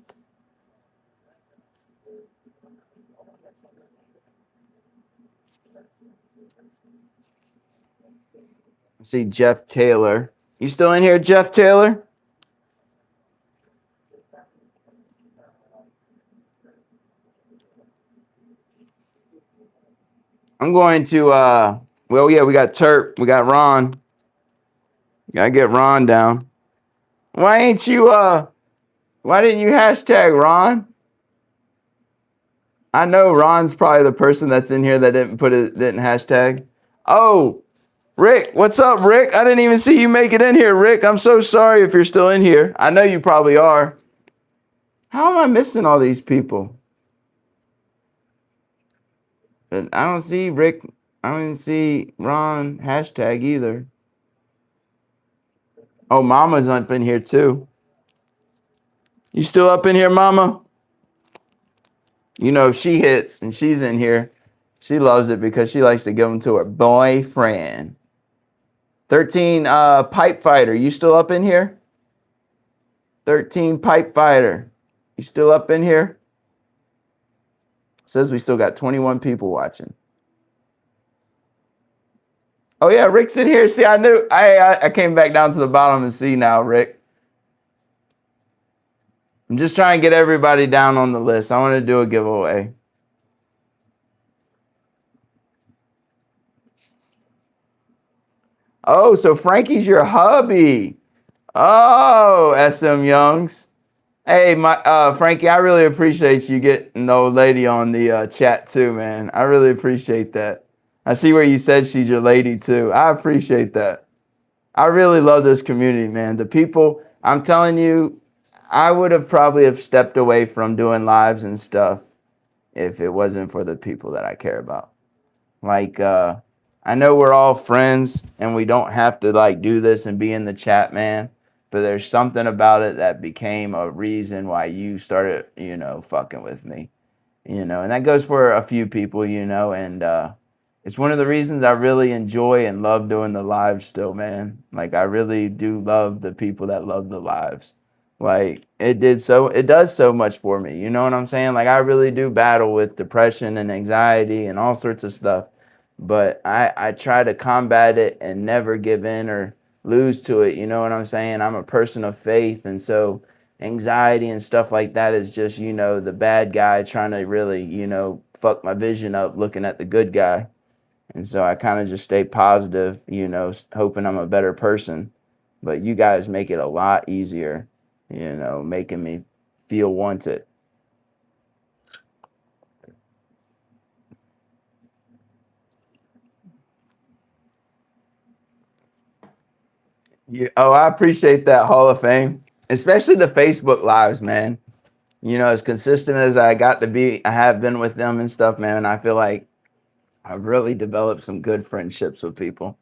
I see Jeff Taylor. You still in here, Jeff Taylor? I'm going to well, yeah, we got Turp, we got Ron. Gotta get Ron down. Why ain't you why didn't you hashtag Ron? I know Ron's probably the person that's in here that didn't hashtag. Oh, Rick, what's up, Rick? I didn't even see you make it in here, Rick. I'm so sorry if you're still in here. I know you probably are. How am I missing all these people? And I don't see Rick. I don't see Ron hashtag either. Oh, Mama's up in here too. You still up in here, Mama? You know, if she hits and she's in here, she loves it because she likes to give them to her boyfriend. 13 Pipe Fighter. You still up in here? 13 Pipe Fighter. You still up in here? Says we still got 21 people watching. Oh yeah, Rick's in here. See, I knew. I came back down to the bottom and see now, Rick. I'm just trying to get everybody down on the list. I want to do a giveaway. Oh, so Frankie's your hubby. Oh, SM Youngs. Hey, my Frankie, I really appreciate you getting the old lady on the chat too, man. I really appreciate that. I see where you said she's your lady too. I appreciate that. I really love this community, man. The people, I'm telling you, I would have probably have stepped away from doing lives and stuff if it wasn't for the people that I care about. Like, I know we're all friends and we don't have to like do this and be in the chat, man. But there's something about it that became a reason why you started, fucking with me, and that goes for a few people, and it's one of the reasons I really enjoy and love doing the lives still, man. Like, I really do love the people that love the lives. Like, it does so much for me. You know what I'm saying? Like, I really do battle with depression and anxiety and all sorts of stuff. But I try to combat it and never give in or lose to it. You know what I'm saying? I'm a person of faith. And so anxiety and stuff like that is just, the bad guy trying to really, fuck my vision up looking at the good guy. And so I kind of just stay positive, hoping I'm a better person. But you guys make it a lot easier, making me feel wanted. Oh, I appreciate that, Hall of Fame, especially the Facebook lives, man. As consistent as I got to be, I have been with them and stuff, man. And I feel like I've really developed some good friendships with people.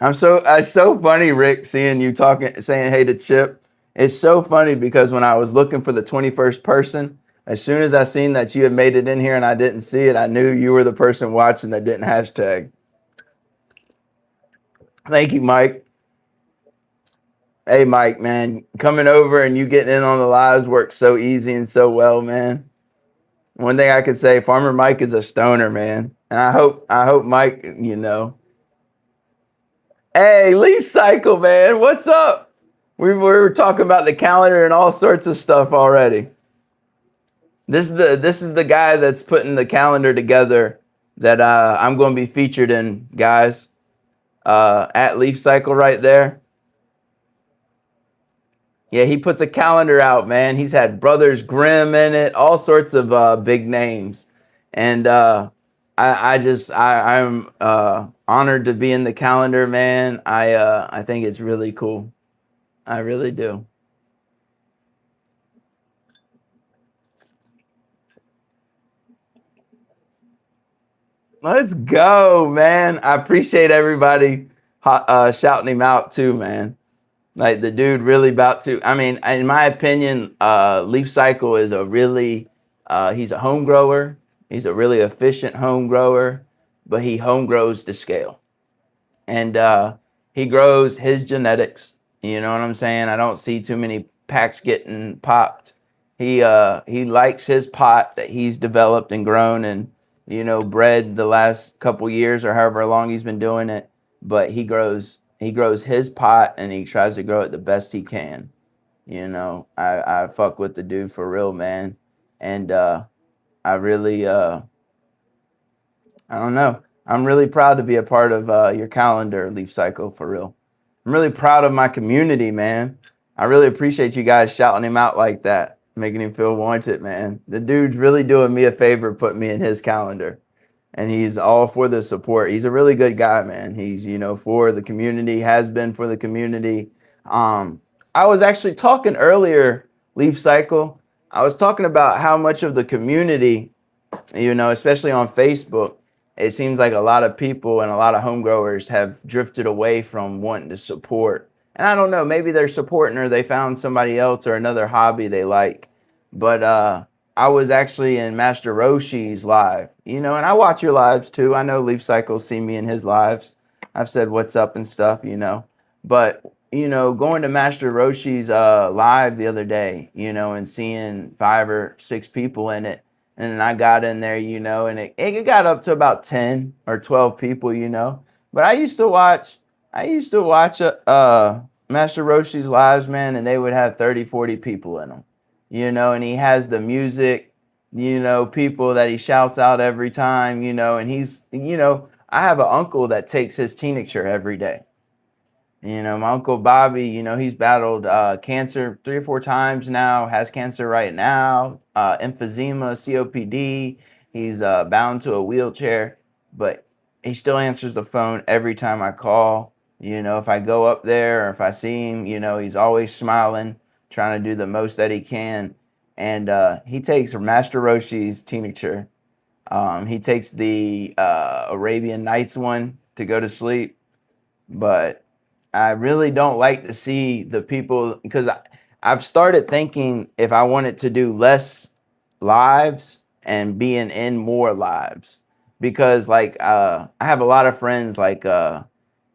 It's so funny, Rick, seeing you saying hey to Chip. It's so funny because when I was looking for the 21st person, as soon as I seen that you had made it in here and I didn't see it, I knew you were the person watching that didn't hashtag. Thank you, Mike. Hey, Mike, man, coming over and you getting in on the lives works so easy and so well, man. One thing I could say, Farmer Mike is a stoner, man. And I hope Mike, Hey, Leaf Cycle, man, what's up? We were talking about the calendar and all sorts of stuff already. This is the guy that's putting the calendar together that I'm going to be featured in, guys. At Leaf Cycle right there. Yeah, he puts a calendar out, man. He's had Brothers Grimm in it, all sorts of big names, and I'm honored to be in the calendar, man. I think it's really cool. I really do. Let's go, man. I appreciate everybody shouting him out too, man. Like the dude really about to. I mean, in my opinion, Leaf Cycle is a really. He's a home grower. He's a really efficient home grower, but he home grows to scale, and he grows his genetics. You know what I'm saying? I don't see too many packs getting popped. He likes his pot that he's developed and grown and bred the last couple years or however long he's been doing it. But he grows his pot and he tries to grow it the best he can. I fuck with the dude for real, man, and I really I don't know. I'm really proud to be a part of your calendar, Leaf Cycle, for real. I'm really proud of my community, man. I really appreciate you guys shouting him out like that, making him feel wanted, man. The dude's really doing me a favor, putting me in his calendar. And he's all for the support. He's a really good guy, man. He's, for the community, has been for the community. I was actually talking earlier, Leaf Cycle. I was talking about how much of the community, especially on Facebook, it seems like a lot of people and a lot of home growers have drifted away from wanting to support. And I don't know, maybe they're supporting or they found somebody else or another hobby they like. But I was actually in Master Roshi's live, and I watch your lives too. I know Leaf Cycle see me in his lives. I've said what's up and stuff. But going to Master Roshi's live the other day, and seeing 5 or 6 people in it, and then I got in there, and it got up to about 10 or 12 people, But I used to watch Master Roshi's lives, man, and they would have 30, 40 people in them, and he has the music, people that he shouts out every time, and I have an uncle that takes his tincture every day. My Uncle Bobby, he's battled cancer 3 or 4 times now, has cancer right now, emphysema, COPD. He's bound to a wheelchair, but he still answers the phone every time I call. If I go up there or if I see him, he's always smiling, trying to do the most that he can. And he takes Master Roshi's tincture. He takes the Arabian Nights one to go to sleep, but I really don't like to see the people because I've started thinking if I wanted to do less lives and being in more lives because like I have a lot of friends like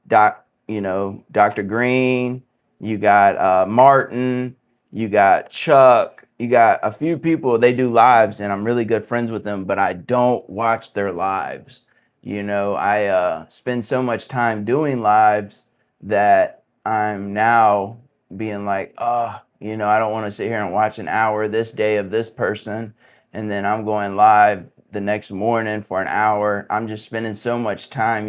Dr. Green, you got Martin, you got Chuck, you got a few people, they do lives and I'm really good friends with them, but I don't watch their lives. I spend so much time doing lives that I'm now being like, I don't want to sit here and watch an hour this day of this person. And then I'm going live the next morning for an hour. I'm just spending so much time,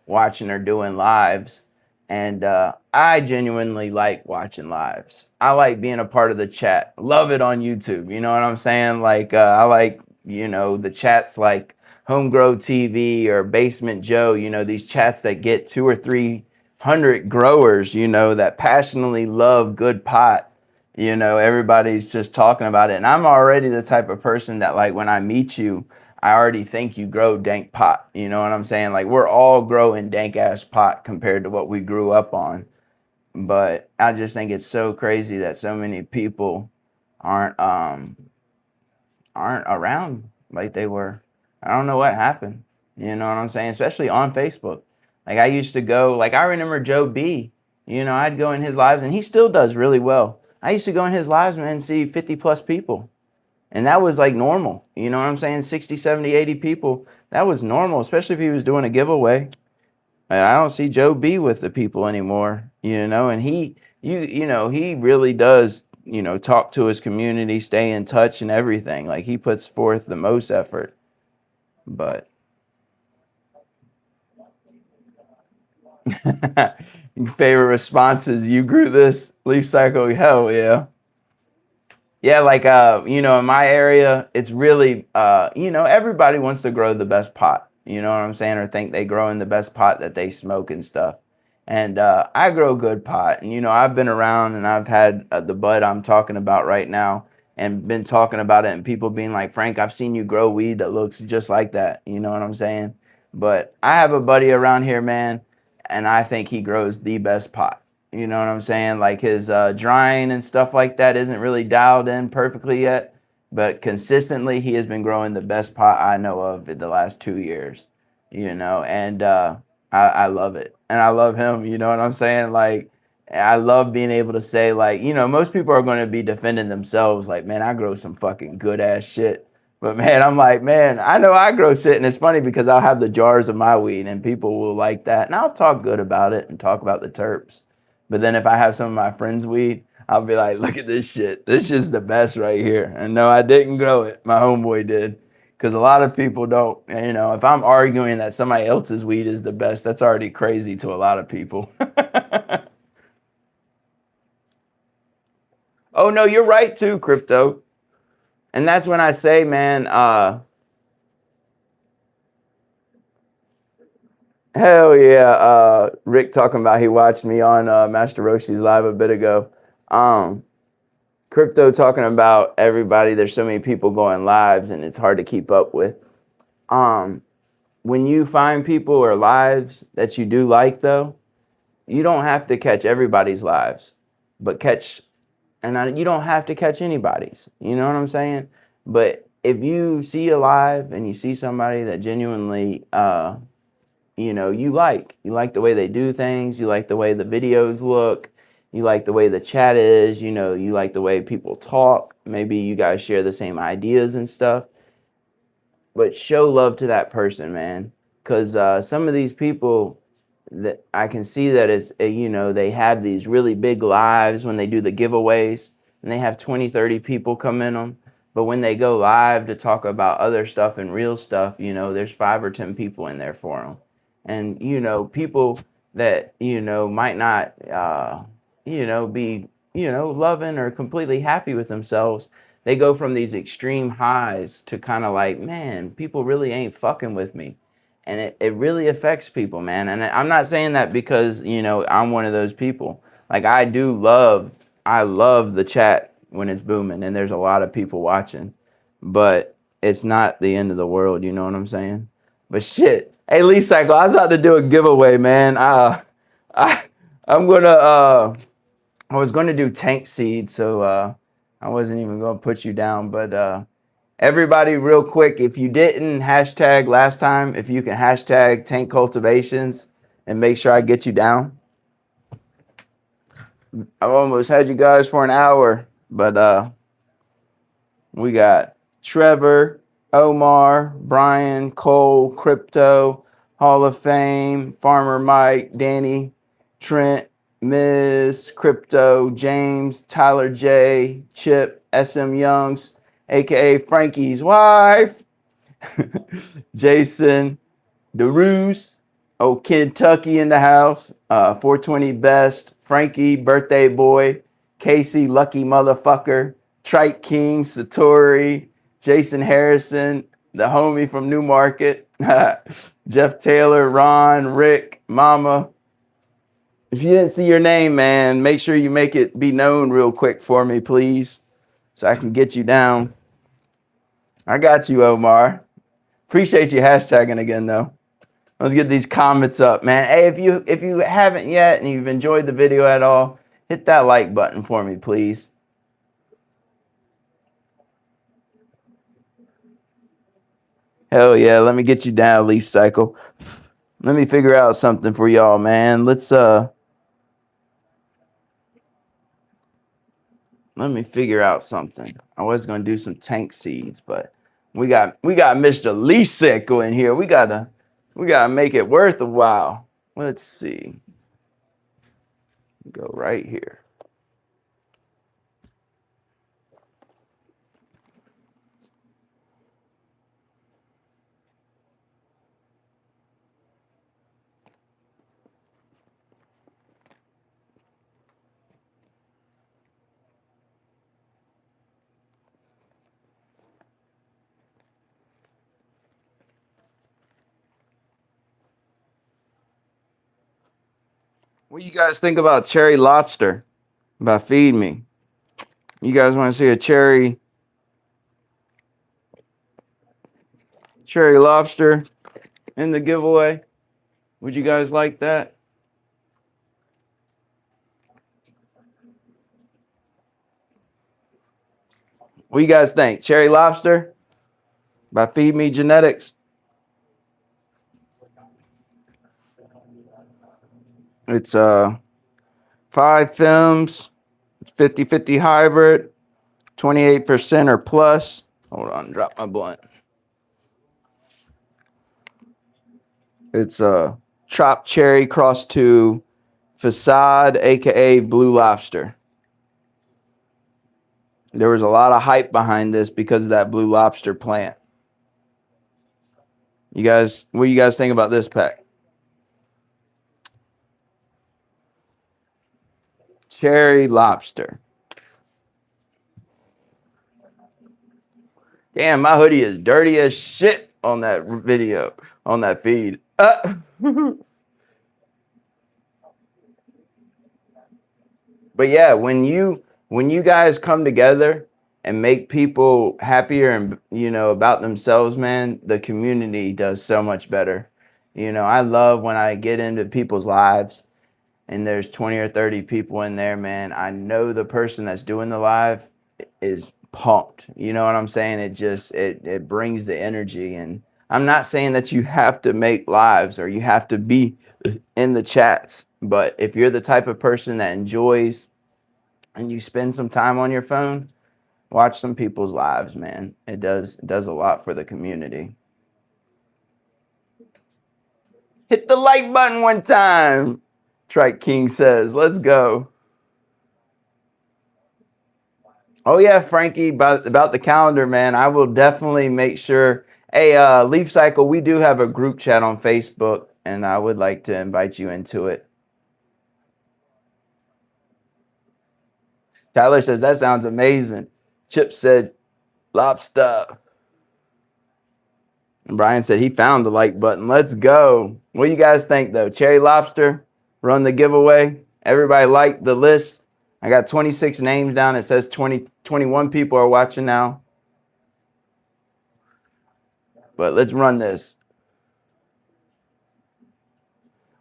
watching or doing lives. And I genuinely like watching lives. I like being a part of the chat. Love it on YouTube. You know what I'm saying? Like, I like, the chats like Homegrow TV or Basement Joe, these chats that get 200 or 300 growers, that passionately love good pot. Everybody's just talking about it. And I'm already the type of person that like when I meet you, I already think you grow dank pot. You know what I'm saying? Like we're all growing dank ass pot compared to what we grew up on. But I just think it's so crazy that so many people aren't aren't around like they were. I don't know what happened. You know what I'm saying? Especially on Facebook. Like I used to go, like I remember Joe B. You know, I'd go in his lives, and he still does really well. I used to go in his lives, man, and see 50 plus people. And that was like normal. You know what I'm saying? 60, 70, 80 people. That was normal, especially if he was doing a giveaway. And I don't see Joe B with the people anymore, you know, and you know, he really does, you know, talk to his community, stay in touch and everything. Like he puts forth the most effort. But favorite responses, you grew this leaf cycle, hell yeah. Yeah, like you know, in my area, it's really you know, everybody wants to grow the best pot. You know what I'm saying? Or think they grow in the best pot that they smoke and stuff. And I grow good pot. And you know, I've been around and I've had the bud I'm talking about right now and been talking about it and people being like, "Frank, I've seen you grow weed that looks just like that." You know what I'm saying? But I have a buddy around here, man, and I think he grows the best pot. You know what I'm saying? Like his drying and stuff like that isn't really dialed in perfectly yet, but consistently he has been growing the best pot I know of in the last 2 years. You know, and I love it, and I love him. You know what I'm saying? Like I love being able to say, like, you know, most people are going to be defending themselves, like, man, I grow some fucking good ass shit. But man, I'm like, man, I know I grow shit, and it's funny because I'll have the jars of my weed, and people will like that, and I'll talk good about it and talk about the terps. But then if I have some of my friends' weed, I'll be like, look at this shit. This is the best right here. And no, I didn't grow it. My homeboy did. Because a lot of people don't. And, you know, if I'm arguing that somebody else's weed is the best, that's already crazy to a lot of people. Oh, no, you're right too, Crypto. And that's when I say, man, hell yeah. Rick talking about he watched me on Master Roshi's live a bit ago. Um, Crypto talking about everybody. There's so many people going lives and it's hard to keep up with. Um, when you find people or lives that you do like, though, you don't have to catch everybody's lives, but catch, you don't have to catch anybody's. You know what I'm saying? But if you see a live and you see somebody that genuinely, you know, you like the way they do things, you like the way the videos look, you like the way the chat is, you know, you like the way people talk, maybe you guys share the same ideas and stuff, but show love to that person, man, because some of these people that I can see that it's you know, they have these really big lives when they do the giveaways and they have 20, 30 people come in them, but when they go live to talk about other stuff and real stuff, you know, there's 5 or 10 people in there for them. And you know, people that you know might not you know, be, you know, loving or completely happy with themselves, they go from these extreme highs to kind of like, man, people really ain't fucking with me. And it really affects people, man. And I'm not saying that because, you know, I'm one of those people. Like I love the chat when it's booming and there's a lot of people watching, but it's not the end of the world. You know what I'm saying? But shit, hey, Lee Cycle, I was about to do a giveaway, man. I, I'm gonna, I was going to do tank seed, so I wasn't even going to put you down. But everybody, real quick, if you didn't hashtag last time, if you can hashtag tank cultivations and make sure I get you down. I've almost had you guys for an hour, but we got Trevor, Omar, Brian, Cole, Crypto, Hall of Fame, Farmer Mike, Danny, Trent, Miz, Crypto, James, Tyler J, Chip, SM Youngs, aka Frankie's wife, Jason, DeRoos, oh Kentucky in the house, 420 Best, Frankie, Birthday Boy, Casey, Lucky Motherfucker, Trike King, Satori, Jason Harrison, the homie from Newmarket, Jeff Taylor, Ron, Rick, Mama. If you didn't see your name, man, make sure you make it be known real quick for me, please, so I can get you down. I got you, Omar. Appreciate you hashtagging again, though. Let's get these comments up, man. Hey, if you haven't yet and you've enjoyed the video at all, hit that like button for me, please. Hell yeah, let me get you down, Leaf Cycle. Let me figure out something for y'all, man. Let's let me figure out something. I was gonna do some tank seeds, but we got Mr. Leaf Cycle in here. We gotta make it worth a while. Let's see. Go right here. What do you guys think about cherry lobster by Feed Me? You guys want to see a cherry lobster in the giveaway? Would you guys like that? What do you guys think? Cherry lobster by Feed Me Genetics. It's 5 films. It's 50-50 hybrid, 28% or plus. Hold on, drop my blunt. It's a chopped cherry crossed to facade, aka blue lobster. There was a lot of hype behind this because of that blue lobster plant. You guys, what do you guys think about this pack? Cherry lobster. Damn, my hoodie is dirty as shit on that video, on that feed. But yeah, when you guys come together and make people happier and about themselves, man, the community does so much better. I love when I get into people's lives and there's 20 or 30 people in there, man. I know the person that's doing the live is pumped. You know what I'm saying? It just it brings the energy. And I'm not saying that you have to make lives or you have to be in the chats, but if you're the type of person that enjoys and you spend some time on your phone, watch some people's lives, man. It does a lot for the community. Hit the like button one time, Trike King says. Let's go. Oh yeah, Frankie, about the calendar, man. I will definitely make sure. Hey, Leaf Cycle, we do have a group chat on Facebook, and I would like to invite you into it. Tyler says that sounds amazing. Chip said lobster. And Brian said he found the like button. Let's go. What do you guys think, though? Cherry lobster, run the giveaway. Everybody like the list. I got 26 names down. It says 21 people are watching now. But let's run this.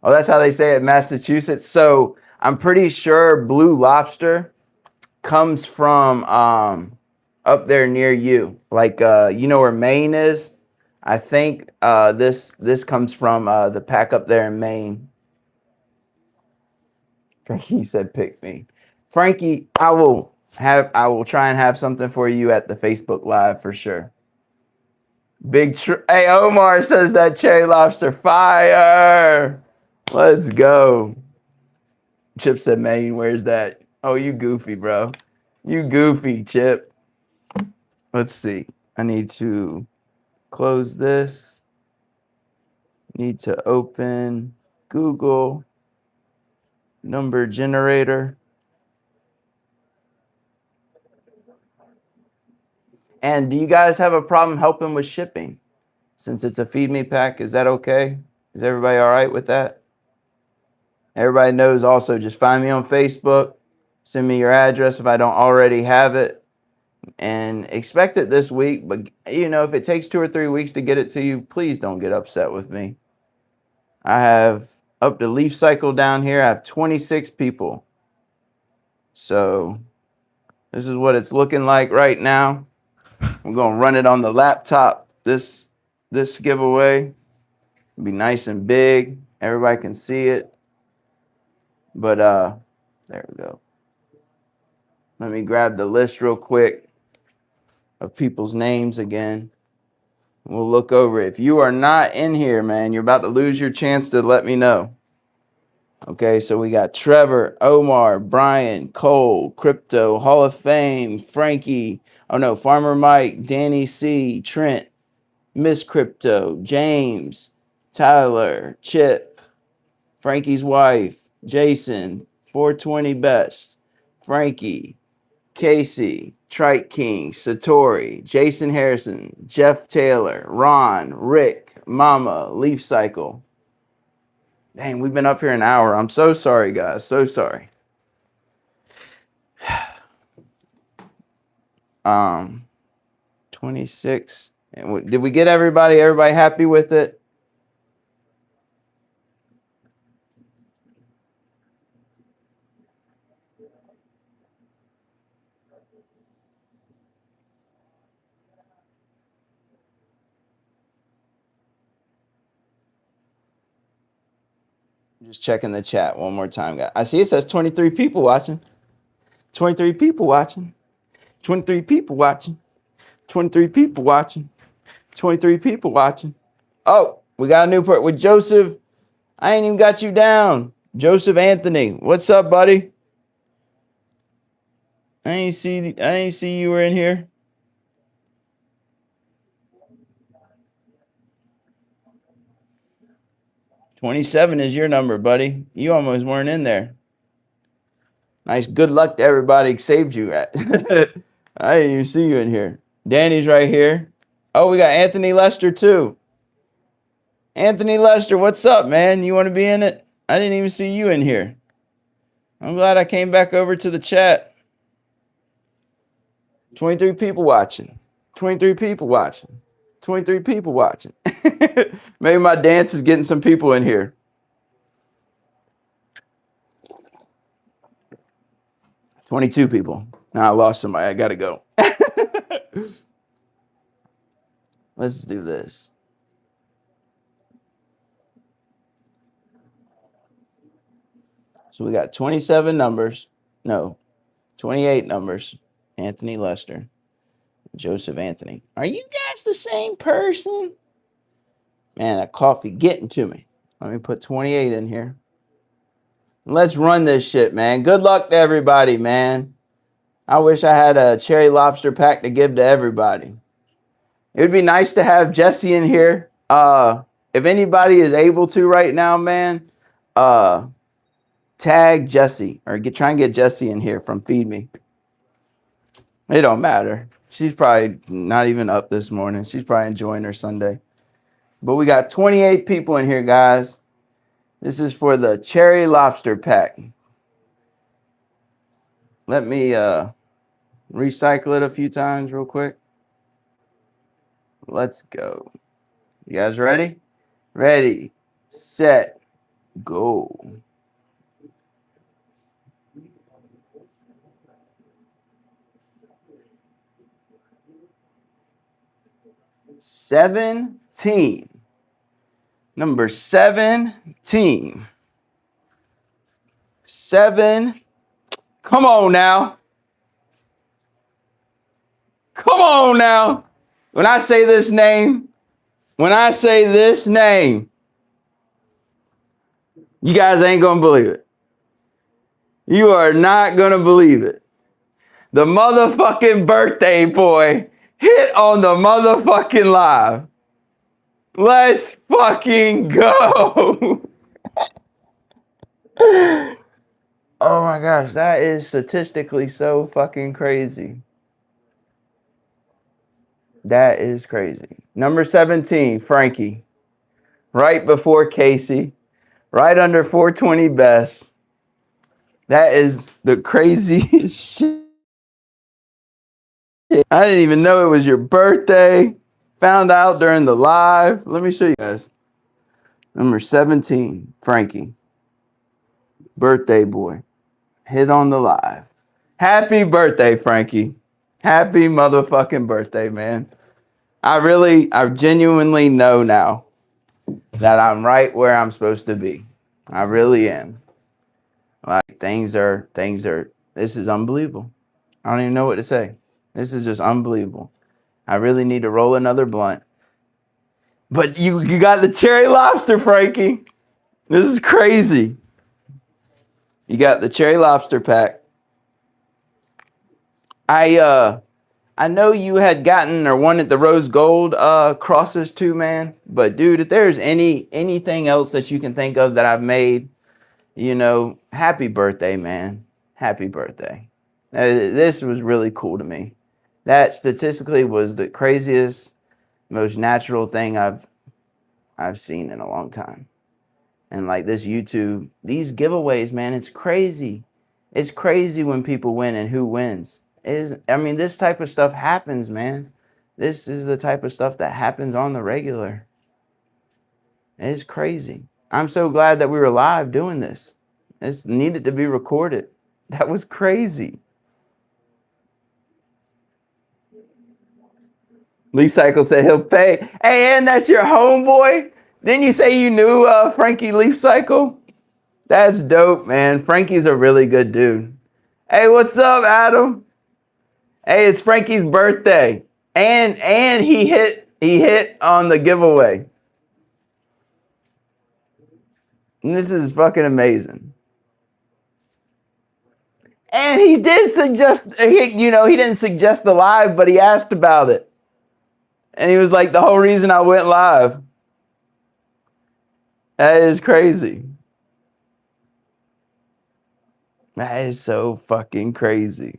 Oh, that's how they say it in Massachusetts. So I'm pretty sure Blue Lobster comes from up there near you. Like, you know where Maine is? I think this comes from the pack up there in Maine. Frankie said, "Pick me." Frankie, I will try and have something for you at the Facebook Live for sure. Hey, Omar says that cherry lobster fire. Let's go. Chip said, "Maine, where's that?" Oh, you goofy, bro. You goofy, Chip. Let's see. I need to close this. Need to open Google number generator. And do you guys have a problem helping with shipping? Since it's a Feed Me pack, is that okay? Is everybody all right with that? Everybody knows also, just find me on Facebook. Send me your address if I don't already have it. And expect it this week. But, if it takes 2 or 3 weeks to get it to you, please don't get upset with me. I have up to Leaf Cycle down here. I have 26 people. So this is what it's looking like right now. I'm going to run it on the laptop. This giveaway will be nice and big. Everybody can see it. But there we go. Let me grab the list real quick of people's names again. We'll look over it. If you are not in here, man, you're about to lose your chance to let me know. Okay, so we got Trevor, Omar, Brian, Cole, Crypto, Hall of Fame, Frankie, Farmer Mike, Danny C, Trent, Miss Crypto, James, Tyler, Chip, Frankie's wife, Jason, 420 Best, Frankie, Casey, Trike King, Satori, Jason Harrison, Jeff Taylor, Ron, Rick, Mama, Leaf Cycle. Dang, we've been up here an hour. I'm so sorry, guys. So sorry. 26. Did we get everybody? Everybody happy with it? Just checking the chat one more time, guys. I see it says 23 people watching. 23 people watching. 23 people watching. 23 people watching. 23 people watching. Oh, we got a new part with Joseph. I ain't even got you down. Joseph Anthony. What's up, buddy? I ain't see you were in here. $27 is your number, buddy. You almost weren't in there. Nice. Good luck to everybody saved you. I didn't even see you in here. Danny's right here. Oh, we got Anthony Lester too. Anthony Lester, what's up, man? You want to be in it? I didn't even see you in here. I'm glad I came back over to the chat. 23 people watching. 23 people watching. 23 people watching. Maybe my dance is getting some people in here. $22 people. Now I lost somebody. I got to go. Let's do this. So we got 27 numbers. No, 28 numbers. Anthony Lester. Joseph Anthony. Are you guys the same person? Man, that coffee getting to me. Let me put 28 in here. Let's run this shit, man. Good luck to everybody, man. I wish I had a cherry lobster pack to give to everybody. It would be nice to have Jesse in here. If anybody is able to right now, man, tag Jesse or try and get Jesse in here from Feed Me. It don't matter. She's probably not even up this morning. She's probably enjoying her Sunday. But we got 28 people in here, guys. This is for the cherry lobster pack. Let me recycle it a few times real quick. Let's go. You guys ready? Ready, set, go. Number 17. 7. Come on now. Come on now. When I say this name, you guys ain't going to believe it. You are not going to believe it. The motherfucking birthday boy hit on the motherfucking live. Let's fucking go. Oh my gosh, that is statistically so fucking crazy. That is crazy. Number 17, Frankie. Right before Casey. Right under 420 Best. That is the craziest shit. I didn't even know it was your birthday. Found out during the live. Let me show you guys. Number 17, Frankie. Birthday boy. Hit on the live. Happy birthday, Frankie. Happy motherfucking birthday, man. I genuinely know now that I'm right where I'm supposed to be. I really am. Like things are, this is unbelievable. I don't even know what to say. This is just unbelievable. I really need to roll another blunt. But you got the cherry lobster, Frankie. This is crazy. You got the cherry lobster pack. I know you had gotten or wanted the rose gold crosses too, man. But dude, if there's anything else that you can think of that I've made, happy birthday, man. Happy birthday. This was really cool to me. That statistically was the craziest, most natural thing I've seen in a long time. And like this YouTube, these giveaways, man, it's crazy. It's crazy when people win and who wins. This type of stuff happens, man. This is the type of stuff that happens on the regular. It's crazy. I'm so glad that we were live doing this. This needed to be recorded. That was crazy. Leaf Cycle said he'll pay. Hey, and that's your homeboy? Didn't you say you knew Frankie Leaf Cycle? That's dope, man. Frankie's a really good dude. Hey, what's up, Adam? Hey, it's Frankie's birthday. And he hit on the giveaway. And this is fucking amazing. And he did suggest, he didn't suggest the live, but he asked about it. And he was like, the whole reason I went live. That is crazy. That is so fucking crazy.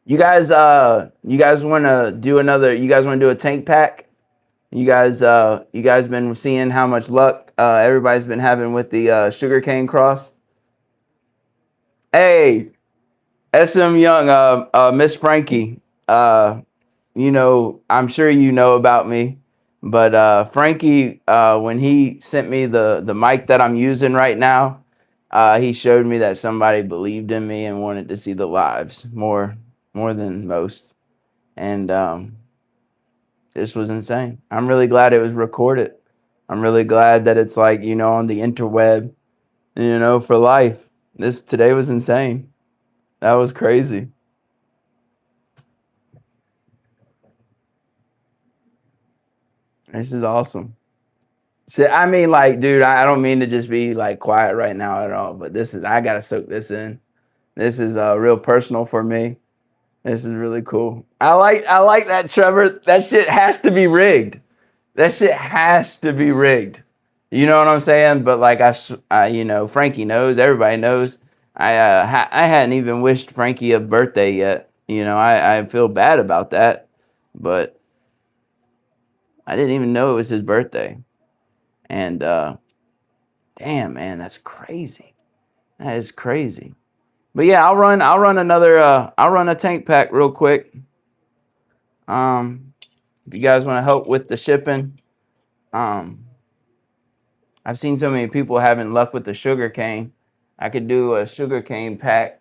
You guys want to do a tank pack? You guys been seeing how much luck everybody's been having with the sugarcane cross? Hey, SM Young, Miss Frankie, I'm sure you know about me, but Frankie, when he sent me the mic that I'm using right now, he showed me that somebody believed in me and wanted to see the lives more than most, and this was insane. I'm really glad it was recorded. I'm really glad that it's like, on the interweb, for life. This today was insane. That was crazy. This is awesome. Shit, dude, I don't mean to just be like quiet right now at all, but I gotta soak this in. This is real personal for me. This is really cool. I like that, Trevor. That shit has to be rigged. That shit has to be rigged. You know what I'm saying? But like Frankie knows. Everybody knows. I hadn't even wished Frankie a birthday yet. I feel bad about that, but I didn't even know it was his birthday. And damn, man, that's crazy. That is crazy. But yeah, I'll run a tank pack real quick. If you guys want to help with the shipping, I've seen so many people having luck with the sugar cane. I could do a sugar cane pack.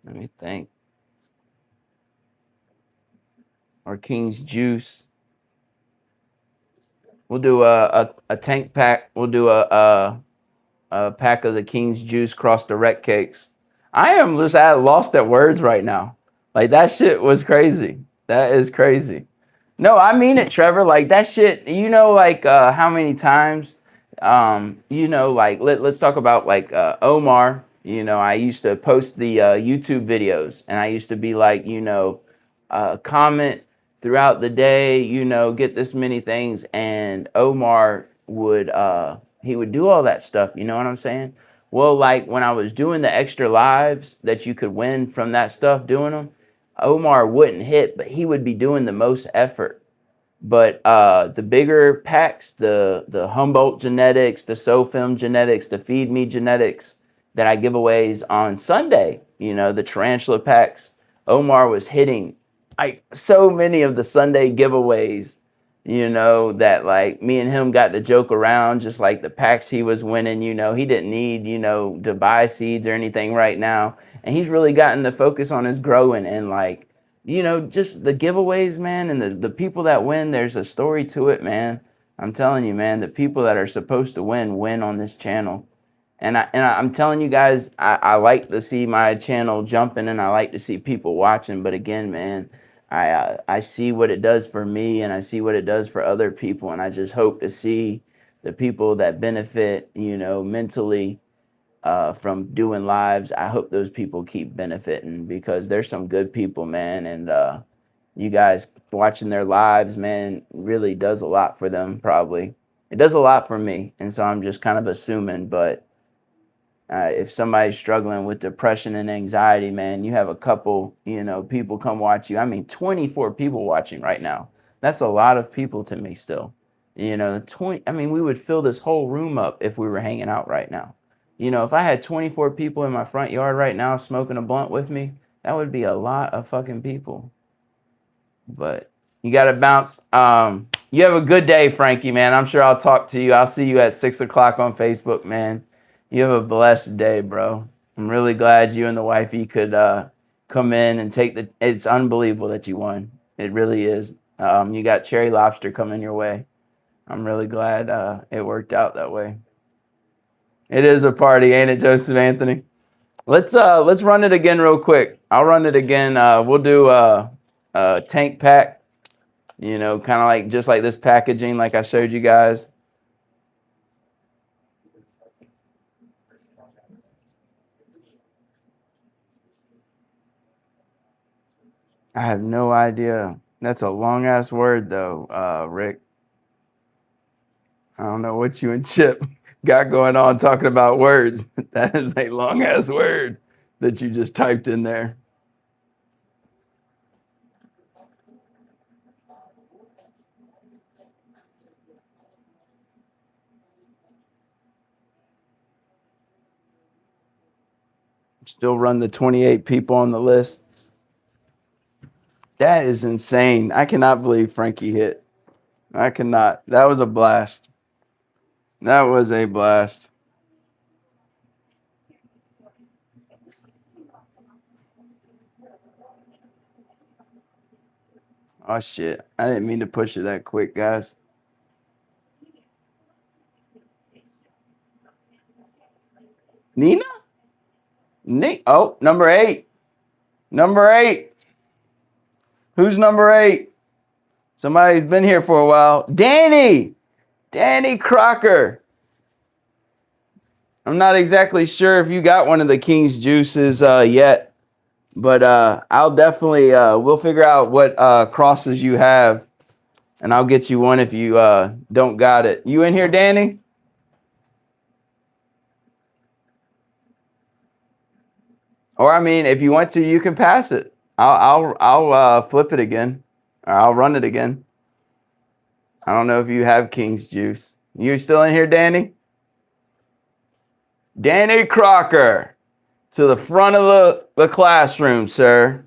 Let me think. Or King's Juice. We'll do a tank pack. We'll do a pack of the King's Juice cross direct cakes. I am just lost at words right now. Like, that shit was crazy. That is crazy. No, I mean it, Trevor. Like, that shit, how many times, let's talk about Omar. I used to post the YouTube videos, and I used to be like, comment throughout the day, get this many things. And Omar would, he would do all that stuff. You know what I'm saying? Well, like when I was doing the extra lives that you could win from that stuff, doing them, Omar wouldn't hit, but he would be doing the most effort. But the bigger packs, the Humboldt genetics, the SoFilm genetics, the Feed Me genetics that I give aways on Sunday, the tarantula packs, Omar was hitting like so many of the Sunday giveaways, that like me and him got to joke around, just like the packs he was winning, he didn't need, to buy seeds or anything right now. And he's really gotten the focus on his growing and just the giveaways, man. And the people that win, there's a story to it, man. I'm telling you, man, the people that are supposed to win on this channel. And I'm telling you guys, I like to see my channel jumping, and I like to see people watching. But again, man, I see what it does for me, and I see what it does for other people, and I just hope to see the people that benefit, you know, mentally from doing lives. I hope those people keep benefiting, because there's some good people, man, and you guys watching their lives, man, really does a lot for them. Probably it does a lot for me, and so I'm just kind of assuming, but. If somebody's struggling with depression and anxiety, man, you have a couple, you know, people come watch you. I mean, 24 people watching right now. That's a lot of people to me still. You know, 20, I mean, we would fill this whole room up if we were hanging out right now. You know, if I had 24 people in my front yard right now smoking a blunt with me, that would be a lot of fucking people. But you got to bounce. You have a good day, Frankie, man. I'm sure I'll talk to you. I'll see you at 6 o'clock on Facebook, man. You have a blessed day, bro. I'm really glad you and the wifey could come in and take the. It's unbelievable that you won. It really is. You got cherry lobster coming your way. I'm really glad it worked out that way. It is a party, ain't it, Joseph Anthony? Let's run it again real quick. I'll run it again. We'll do a tank pack. You know, kind of like just like this packaging, like I showed you guys. I have no idea. That's a long ass word though, Rick. I don't know what you and Chip got going on talking about words. That is a long ass word that you just typed in there. Still run the 28 people on the list. That is insane. I cannot believe Frankie hit. I cannot. That was a blast. That was a blast. Oh shit. I didn't mean to push it that quick, guys. Nina? Oh, number 8. Number 8. Who's number 8? Somebody's been here for a while. Danny Crocker. I'm not exactly sure if you got one of the King's juices yet, but I'll definitely, we'll figure out what crosses you have, and I'll get you one if you don't got it. You in here, Danny? Or I mean, if you want to, you can pass it. I'll flip it again, or I'll run it again. I don't know if you have King's juice. You still in here, Danny? Danny Crocker, to the front of the classroom, sir.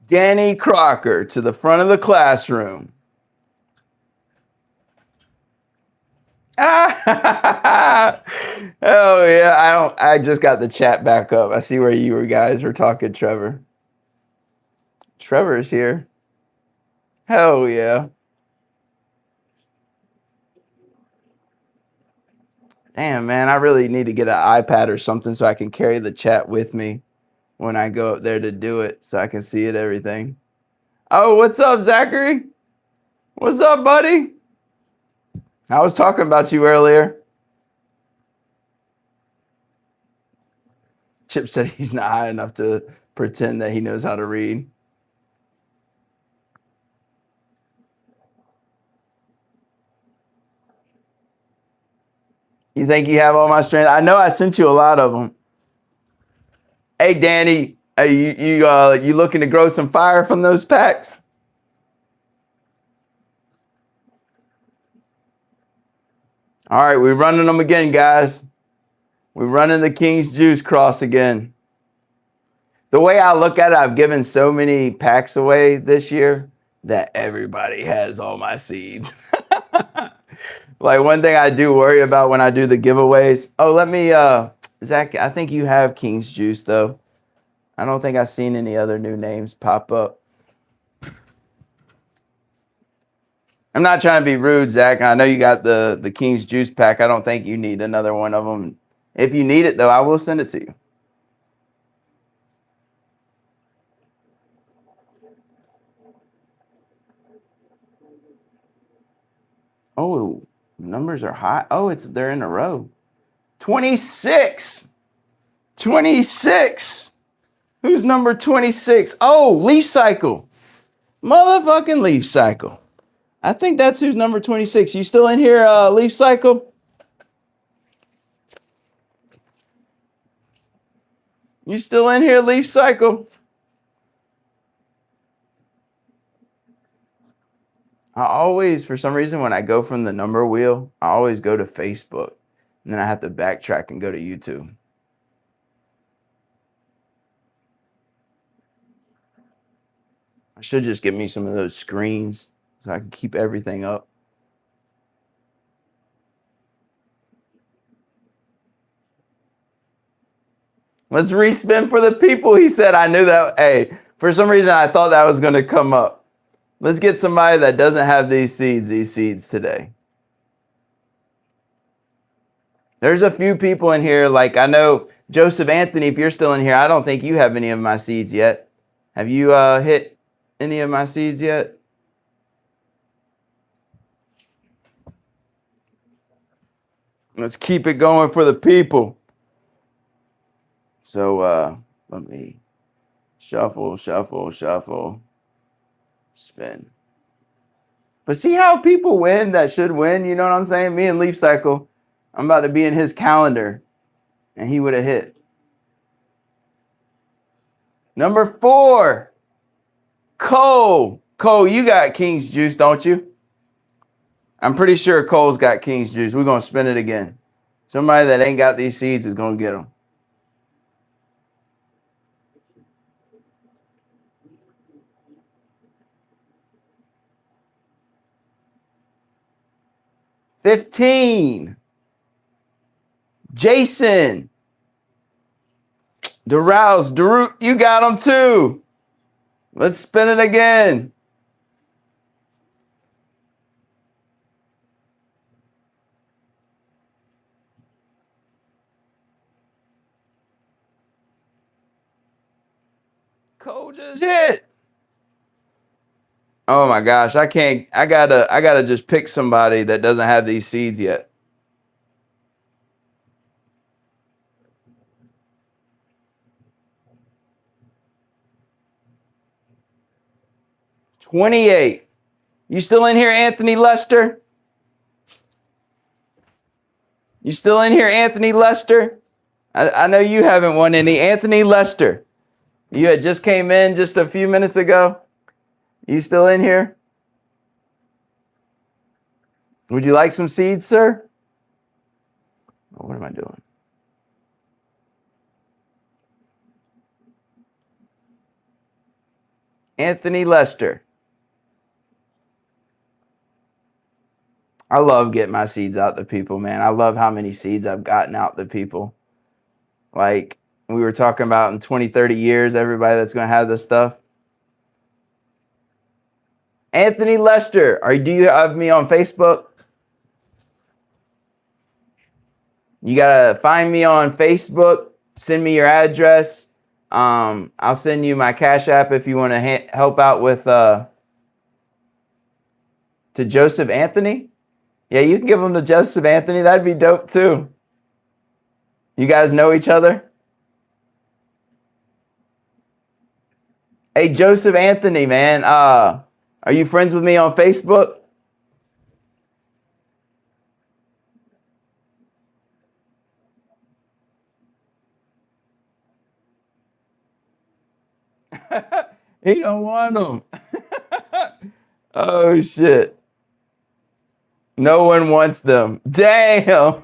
Danny Crocker, to the front of the classroom. Oh yeah, I just got the chat back up. I see where you guys were talking, Trevor. Trevor's here. Hell yeah. Damn, man, I really need to get an iPad or something so I can carry the chat with me when I go up there to do it, so I can see it, everything. Oh, what's up, Zachary? What's up, buddy? I was talking about you earlier. Chip said he's not high enough to pretend that he knows how to read. You think you have all my strength? I know I sent you a lot of them. Hey, Danny, you looking to grow some fire from those packs? All right, we're running them again, guys. We're running the King's Juice cross again. The way I look at it, I've given so many packs away this year that everybody has all my seeds. Like one thing I do worry about when I do the giveaways. Oh, let me Zach, I think you have King's Juice, though. I don't think I've seen any other new names pop up. I'm not trying to be rude, Zach. I know you got the King's Juice pack. I don't think you need another one of them. If you need it, though, I will send it to you. Oh, numbers are high. Oh, they're in a row. 26. 26. Who's number 26? Oh, Leaf Cycle. Motherfucking Leaf Cycle. I think that's who's number 26. You still in here, Leaf Cycle? You still in here, Leaf Cycle? I always, for some reason, when I go from the number wheel, I always go to Facebook. And then I have to backtrack and go to YouTube. I should just get me some of those screens so I can keep everything up. Let's respin for the people. He said, I knew that. Hey, for some reason, I thought that was going to come up. Let's get somebody that doesn't have these seeds today. There's a few people in here, like I know Joseph Anthony, if you're still in here, I don't think you have any of my seeds yet. Have you hit any of my seeds yet? Let's keep it going for the people. So let me shuffle, spin. But see how people win that should win? You know what I'm saying? Me and Leaf Cycle, I'm about to be in his calendar, and he would have hit. Number 4, Cole. Cole, you got King's Juice, don't you? I'm pretty sure Cole's got King's Juice. We're going to spin it again. Somebody that ain't got these seeds is going to get them. $15. Jason. Darut, you got them too. Let's spin it again. Cole just hit. Oh my gosh, I can't. I gotta just pick somebody that doesn't have these seeds yet. $28. You still in here, Anthony Lester? You still in here, Anthony Lester? I know you haven't won any. Anthony Lester, you had just came in just a few minutes ago. You still in here? Would you like some seeds, sir? Oh, what am I doing? Anthony Lester. I love getting my seeds out to people, man. I love how many seeds I've gotten out to people. Like we were talking about in 20, 30 years, everybody that's going to have this stuff. Anthony Lester, do you have me on Facebook? You got to find me on Facebook. Send me your address. I'll send you my Cash App if you want to help out with to Joseph Anthony. Yeah, you can give them to Joseph Anthony. That'd be dope too. You guys know each other? Hey, Joseph Anthony, man. Are you friends with me on Facebook? He don't want them. Oh, shit. No one wants them. Damn.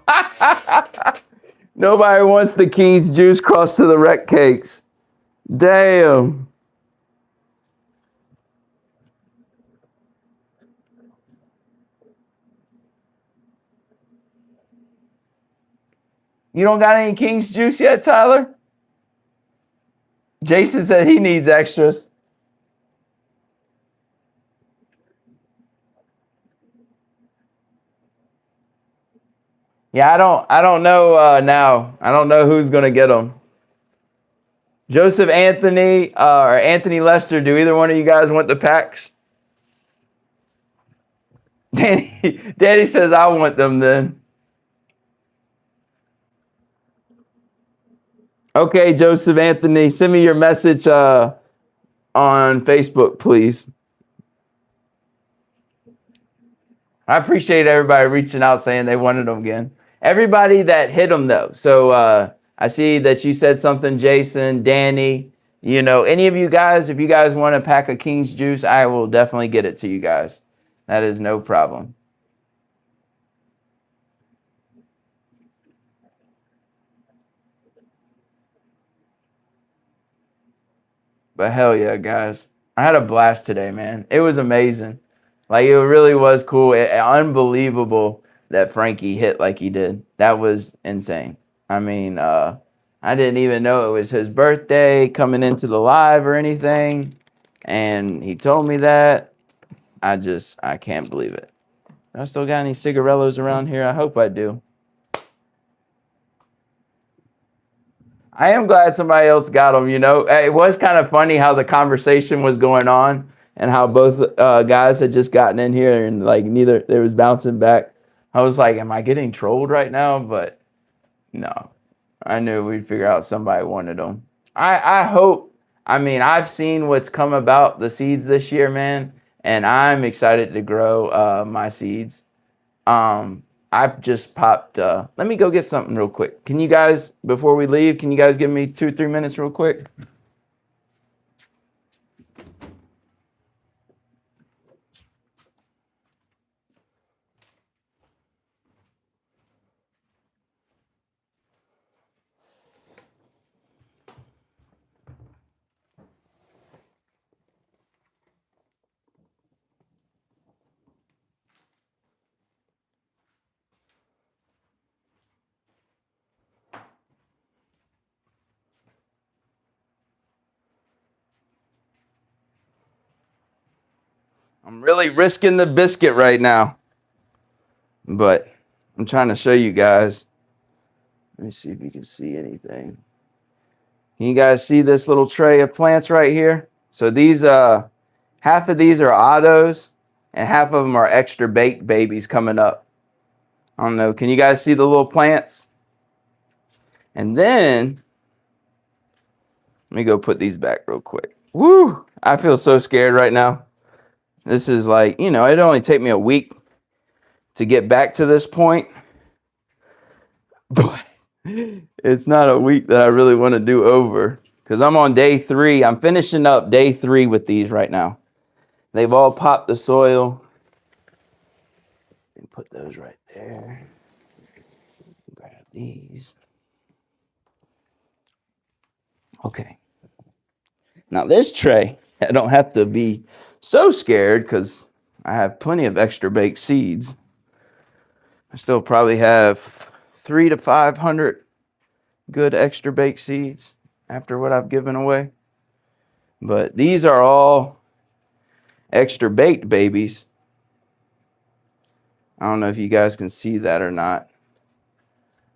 Nobody wants the King's Juice crossed to the wreck cakes. Damn. You don't got any King's juice yet, Tyler? Jason said he needs extras. Yeah, I don't know now. I don't know who's gonna get them. Joseph Anthony or Anthony Lester. Do either one of you guys want the packs? Danny says I want them then. Okay, Joseph Anthony, send me your message on Facebook, please. I appreciate everybody reaching out saying they wanted them again. Everybody that hit them though. So I see that you said something, Jason, Danny. You know, any of you guys, if you guys want a pack of King's juice, I will definitely get it to you guys. That is no problem. But hell yeah, guys. I had a blast today, man. It was amazing. Like, it really was cool. Unbelievable that Frankie hit like he did. That was insane. I mean, I didn't even know it was his birthday coming into the live or anything. And he told me that. I can't believe it. I still got any cigarellos around here? I hope I do. I am glad somebody else got them, you know. It was kind of funny how the conversation was going on and how both guys had just gotten in here and like neither, they was bouncing back. I was like, am I getting trolled right now? But no, I knew we'd figure out somebody wanted them. I hope, I mean, I've seen what's come about the seeds this year, man, and I'm excited to grow my seeds. I just popped, let me go get something real quick. Can you guys, before we leave, can you guys give me 2-3 minutes real quick? I'm really risking the biscuit right now, but I'm trying to show you guys. Let me see if you can see anything. Can you guys see this little tray of plants right here? So these, half of these are autos and half of them are extra baked babies coming up. I don't know. Can you guys see the little plants? And then, let me go put these back real quick. Woo! I feel so scared right now. This is like, you know, it only take me a week to get back to this point. But it's not a week that I really want to do over because I'm on day 3. I'm finishing up day 3 with these right now. They've all popped the soil. And put those right there. Grab these. Okay. Now this tray, I don't have to be so scared because I have plenty of extra baked seeds. I still probably have 300 to 500 good extra baked seeds after what I've given away. But these are all extra baked babies. I don't know if you guys can see that or not.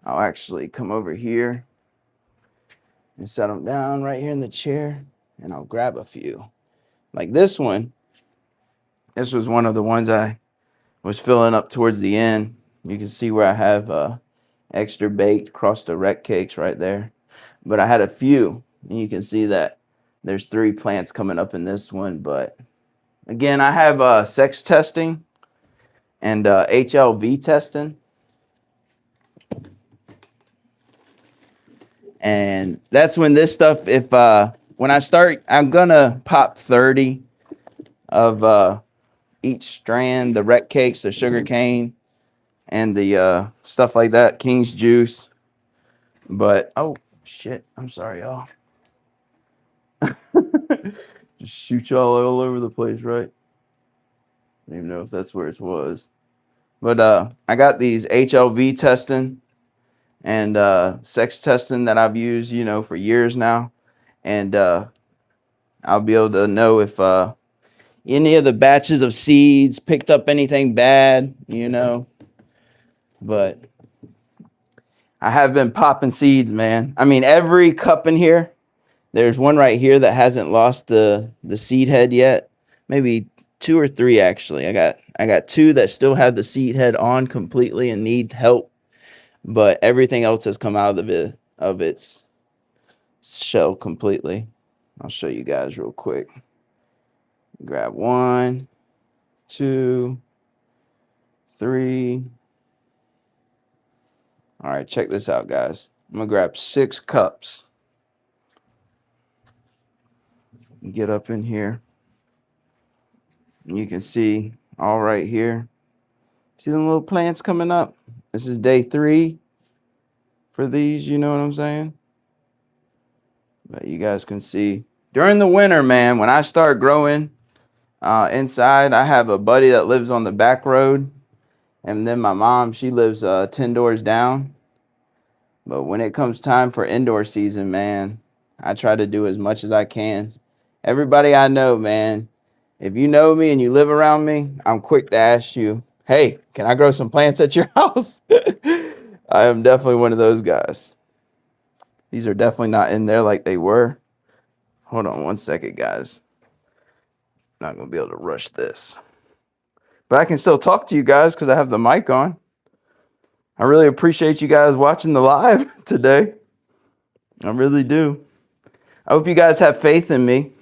I'll actually come over here and set them down right here in the chair and I'll grab a few. Like this one. This was one of the ones I was filling up towards the end. You can see where I have extra baked crust of wreck cakes right there. But I had a few, and you can see that there's 3 plants coming up in this one. But again, I have sex testing and HLV testing. And that's when this stuff, if when I start, I'm gonna pop 30 of each strand, the wreck cakes, the sugar cane, and the stuff like that, King's juice. But oh shit, I'm sorry, y'all. Just shoot y'all all over the place, right? I don't even know if that's where it was. But I got these HLV testing, and sex testing that I've used, for years now. And I'll be able to know if any of the batches of seeds picked up anything bad, But I have been popping seeds, man. I mean, every cup in here, there's one right here that hasn't lost the seed head yet. Maybe 2 or 3 actually. I got 2 that still have the seed head on completely and need help, but everything else has come out of its shell completely. I'll show you guys real quick. Grab 1, 2, 3. All right, check this out, guys. I'm gonna grab 6 cups. Get up in here. You can see all right here. See them little plants coming up? This is day 3 for these, you know what I'm saying? But you guys can see during the winter, man, when I start growing inside, I have a buddy that lives on the back road. And then my mom, she lives 10 doors down. But when it comes time for indoor season, man, I try to do as much as I can. Everybody I know, man, if you know me and you live around me, I'm quick to ask you, hey, can I grow some plants at your house? I am definitely one of those guys. These are definitely not in there like they were. Hold on one second, guys. Not going to be able to rush this. But I can still talk to you guys because I have the mic on. I really appreciate you guys watching the live today. I really do. I hope you guys have faith in me.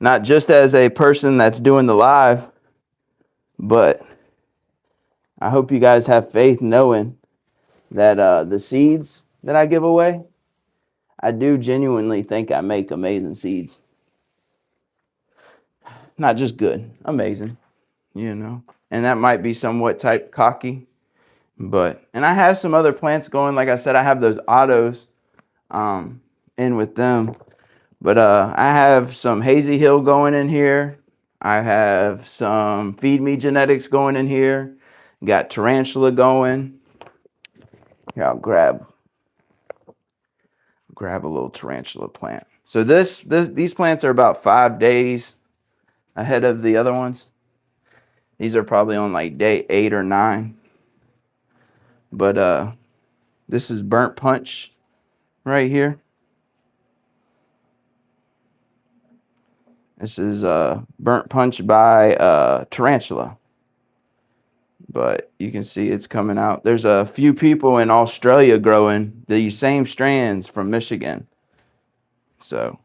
Not just as a person that's doing the live, but I hope you guys have faith knowing that the seeds that I give away, I do genuinely think I make amazing seeds. Not just good, amazing, And that might be somewhat type cocky, and I have some other plants going. Like I said, I have those autos in with them. But I have some Hazy Hill going in here. I have some Feed Me genetics going in here. Got Tarantula going. Here, I'll grab a little Tarantula plant. So these plants are about 5 days ahead of the other ones. These are probably on like day 8 or 9. But this is Burnt Punch right here. This is Burnt Punch by Tarantula. But you can see it's coming out. There's a few people in Australia growing the same strands from Michigan. So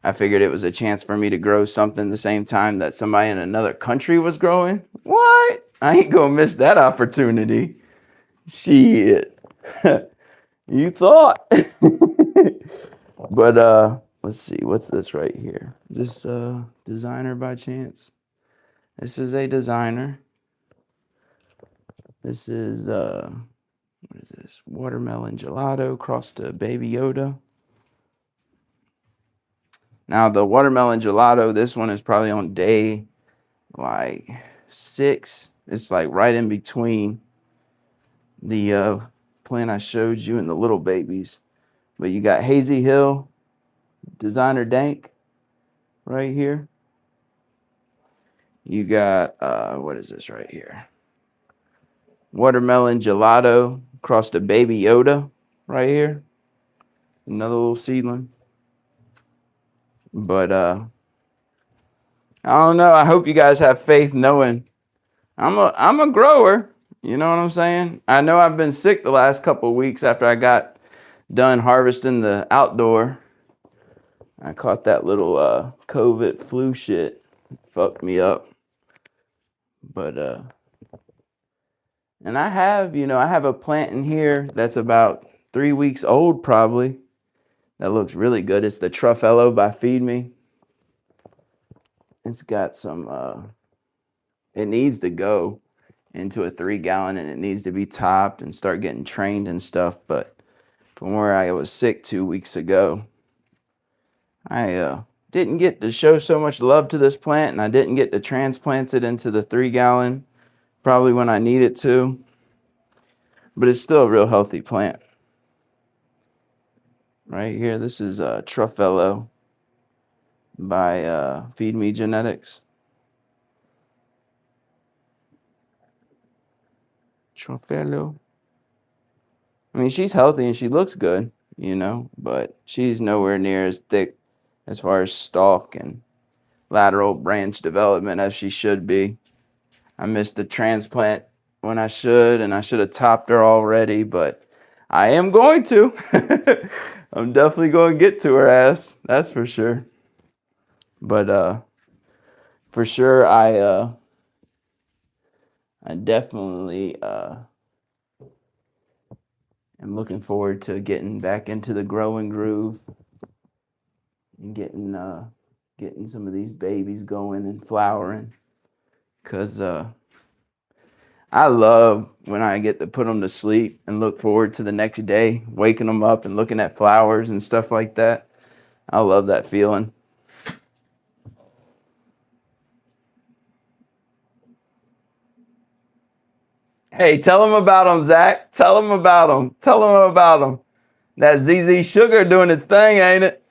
I figured it was a chance for me to grow something the same time that somebody in another country was growing. What? I ain't gonna miss that opportunity. Shit. You thought. But let's see, what's this right here? Is this designer by chance? This is a designer. This is what is this? Watermelon gelato crossed to Baby Yoda. Now the watermelon gelato, this one is probably on day like 6. It's like right in between the plant I showed you and the little babies. But you got Hazy Hill, Designer Dank right here. You got what is this right here? Watermelon gelato across to Baby Yoda right here. Another little seedling. But I don't know. I hope you guys have faith knowing I'm a grower. You know what I'm saying? I know I've been sick the last couple of weeks after I got done harvesting the outdoor. I caught that little COVID flu shit. Fucked me up. But and I have a plant in here that's about 3 weeks old probably. That looks really good. It's the Truffello by Feed Me. It's got some it needs to go into a 3-gallon and it needs to be topped and start getting trained and stuff. But from where I was sick 2 weeks ago, I didn't get to show so much love to this plant, and I didn't get to transplant it into the 3-gallon probably when I needed to. but it's still a real healthy plant. Right here, this is Truffello by Feed Me Genetics. Truffello. I mean, she's healthy and she looks good, but she's nowhere near as thick as far as stalk and lateral branch development as she should be. I missed the transplant when I should, and I should have topped her already, but I am going to. I'm definitely going to get to her ass. That's for sure. But for sure, I definitely am looking forward to getting back into the growing groove and getting some of these babies going and flowering, because I love when I get to put them to sleep and look forward to the next day, waking them up and looking at flowers and stuff like that. I love that feeling. Hey, tell them about them, Zach. Tell them about them. Tell them about them. That ZZ Sugar doing its thing, ain't it?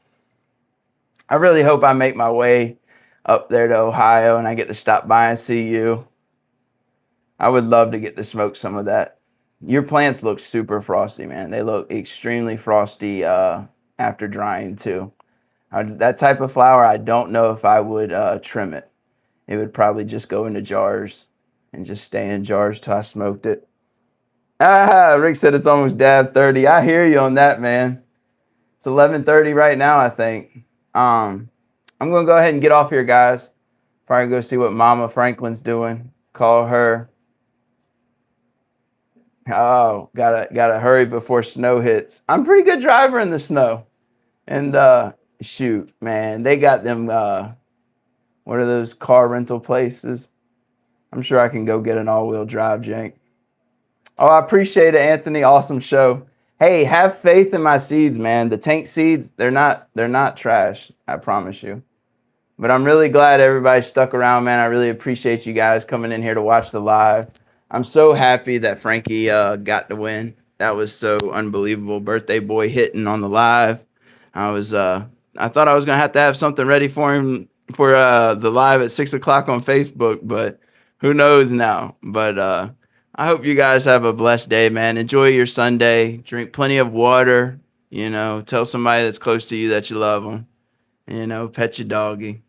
I really hope I make my way up there to Ohio and I get to stop by and see you. I would love to get to smoke some of that. Your plants look super frosty, man. They look extremely frosty after drying too. That type of flower, I don't know if I would trim it. It would probably just go into jars and just stay in jars till I smoked it. Rick said it's almost dab 30. I hear you on that, man. It's 11:30 right now, I think. I'm going to go ahead and get off here, guys. Probably go see what Mama Franklin's doing. Call her. Oh, gotta hurry before snow hits. I'm a pretty good driver in the snow. And shoot, man, they got them what are those car rental places? I'm sure I can go get an all-wheel drive jank. Oh, I appreciate it, Anthony. Awesome show. Hey, have faith in my seeds, man. The tank seeds, they're not trash, I promise you. But I'm really glad everybody stuck around, man. I really appreciate you guys coming in here to watch the live. I'm so happy that Frankie got the win. That was so unbelievable. Birthday boy hitting on the live. I thought I was gonna have to have something ready for him for the live at 6 o'clock on Facebook, but who knows now. But I hope you guys have a blessed day, man. Enjoy your Sunday. Drink plenty of water. Tell somebody that's close to you that you love them. Pet your doggy.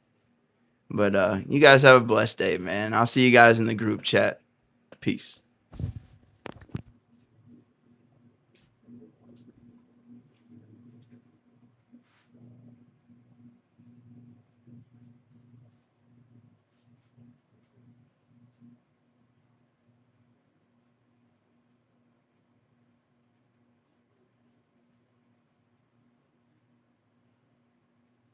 But you guys have a blessed day, man. I'll see you guys in the group chat. Peace.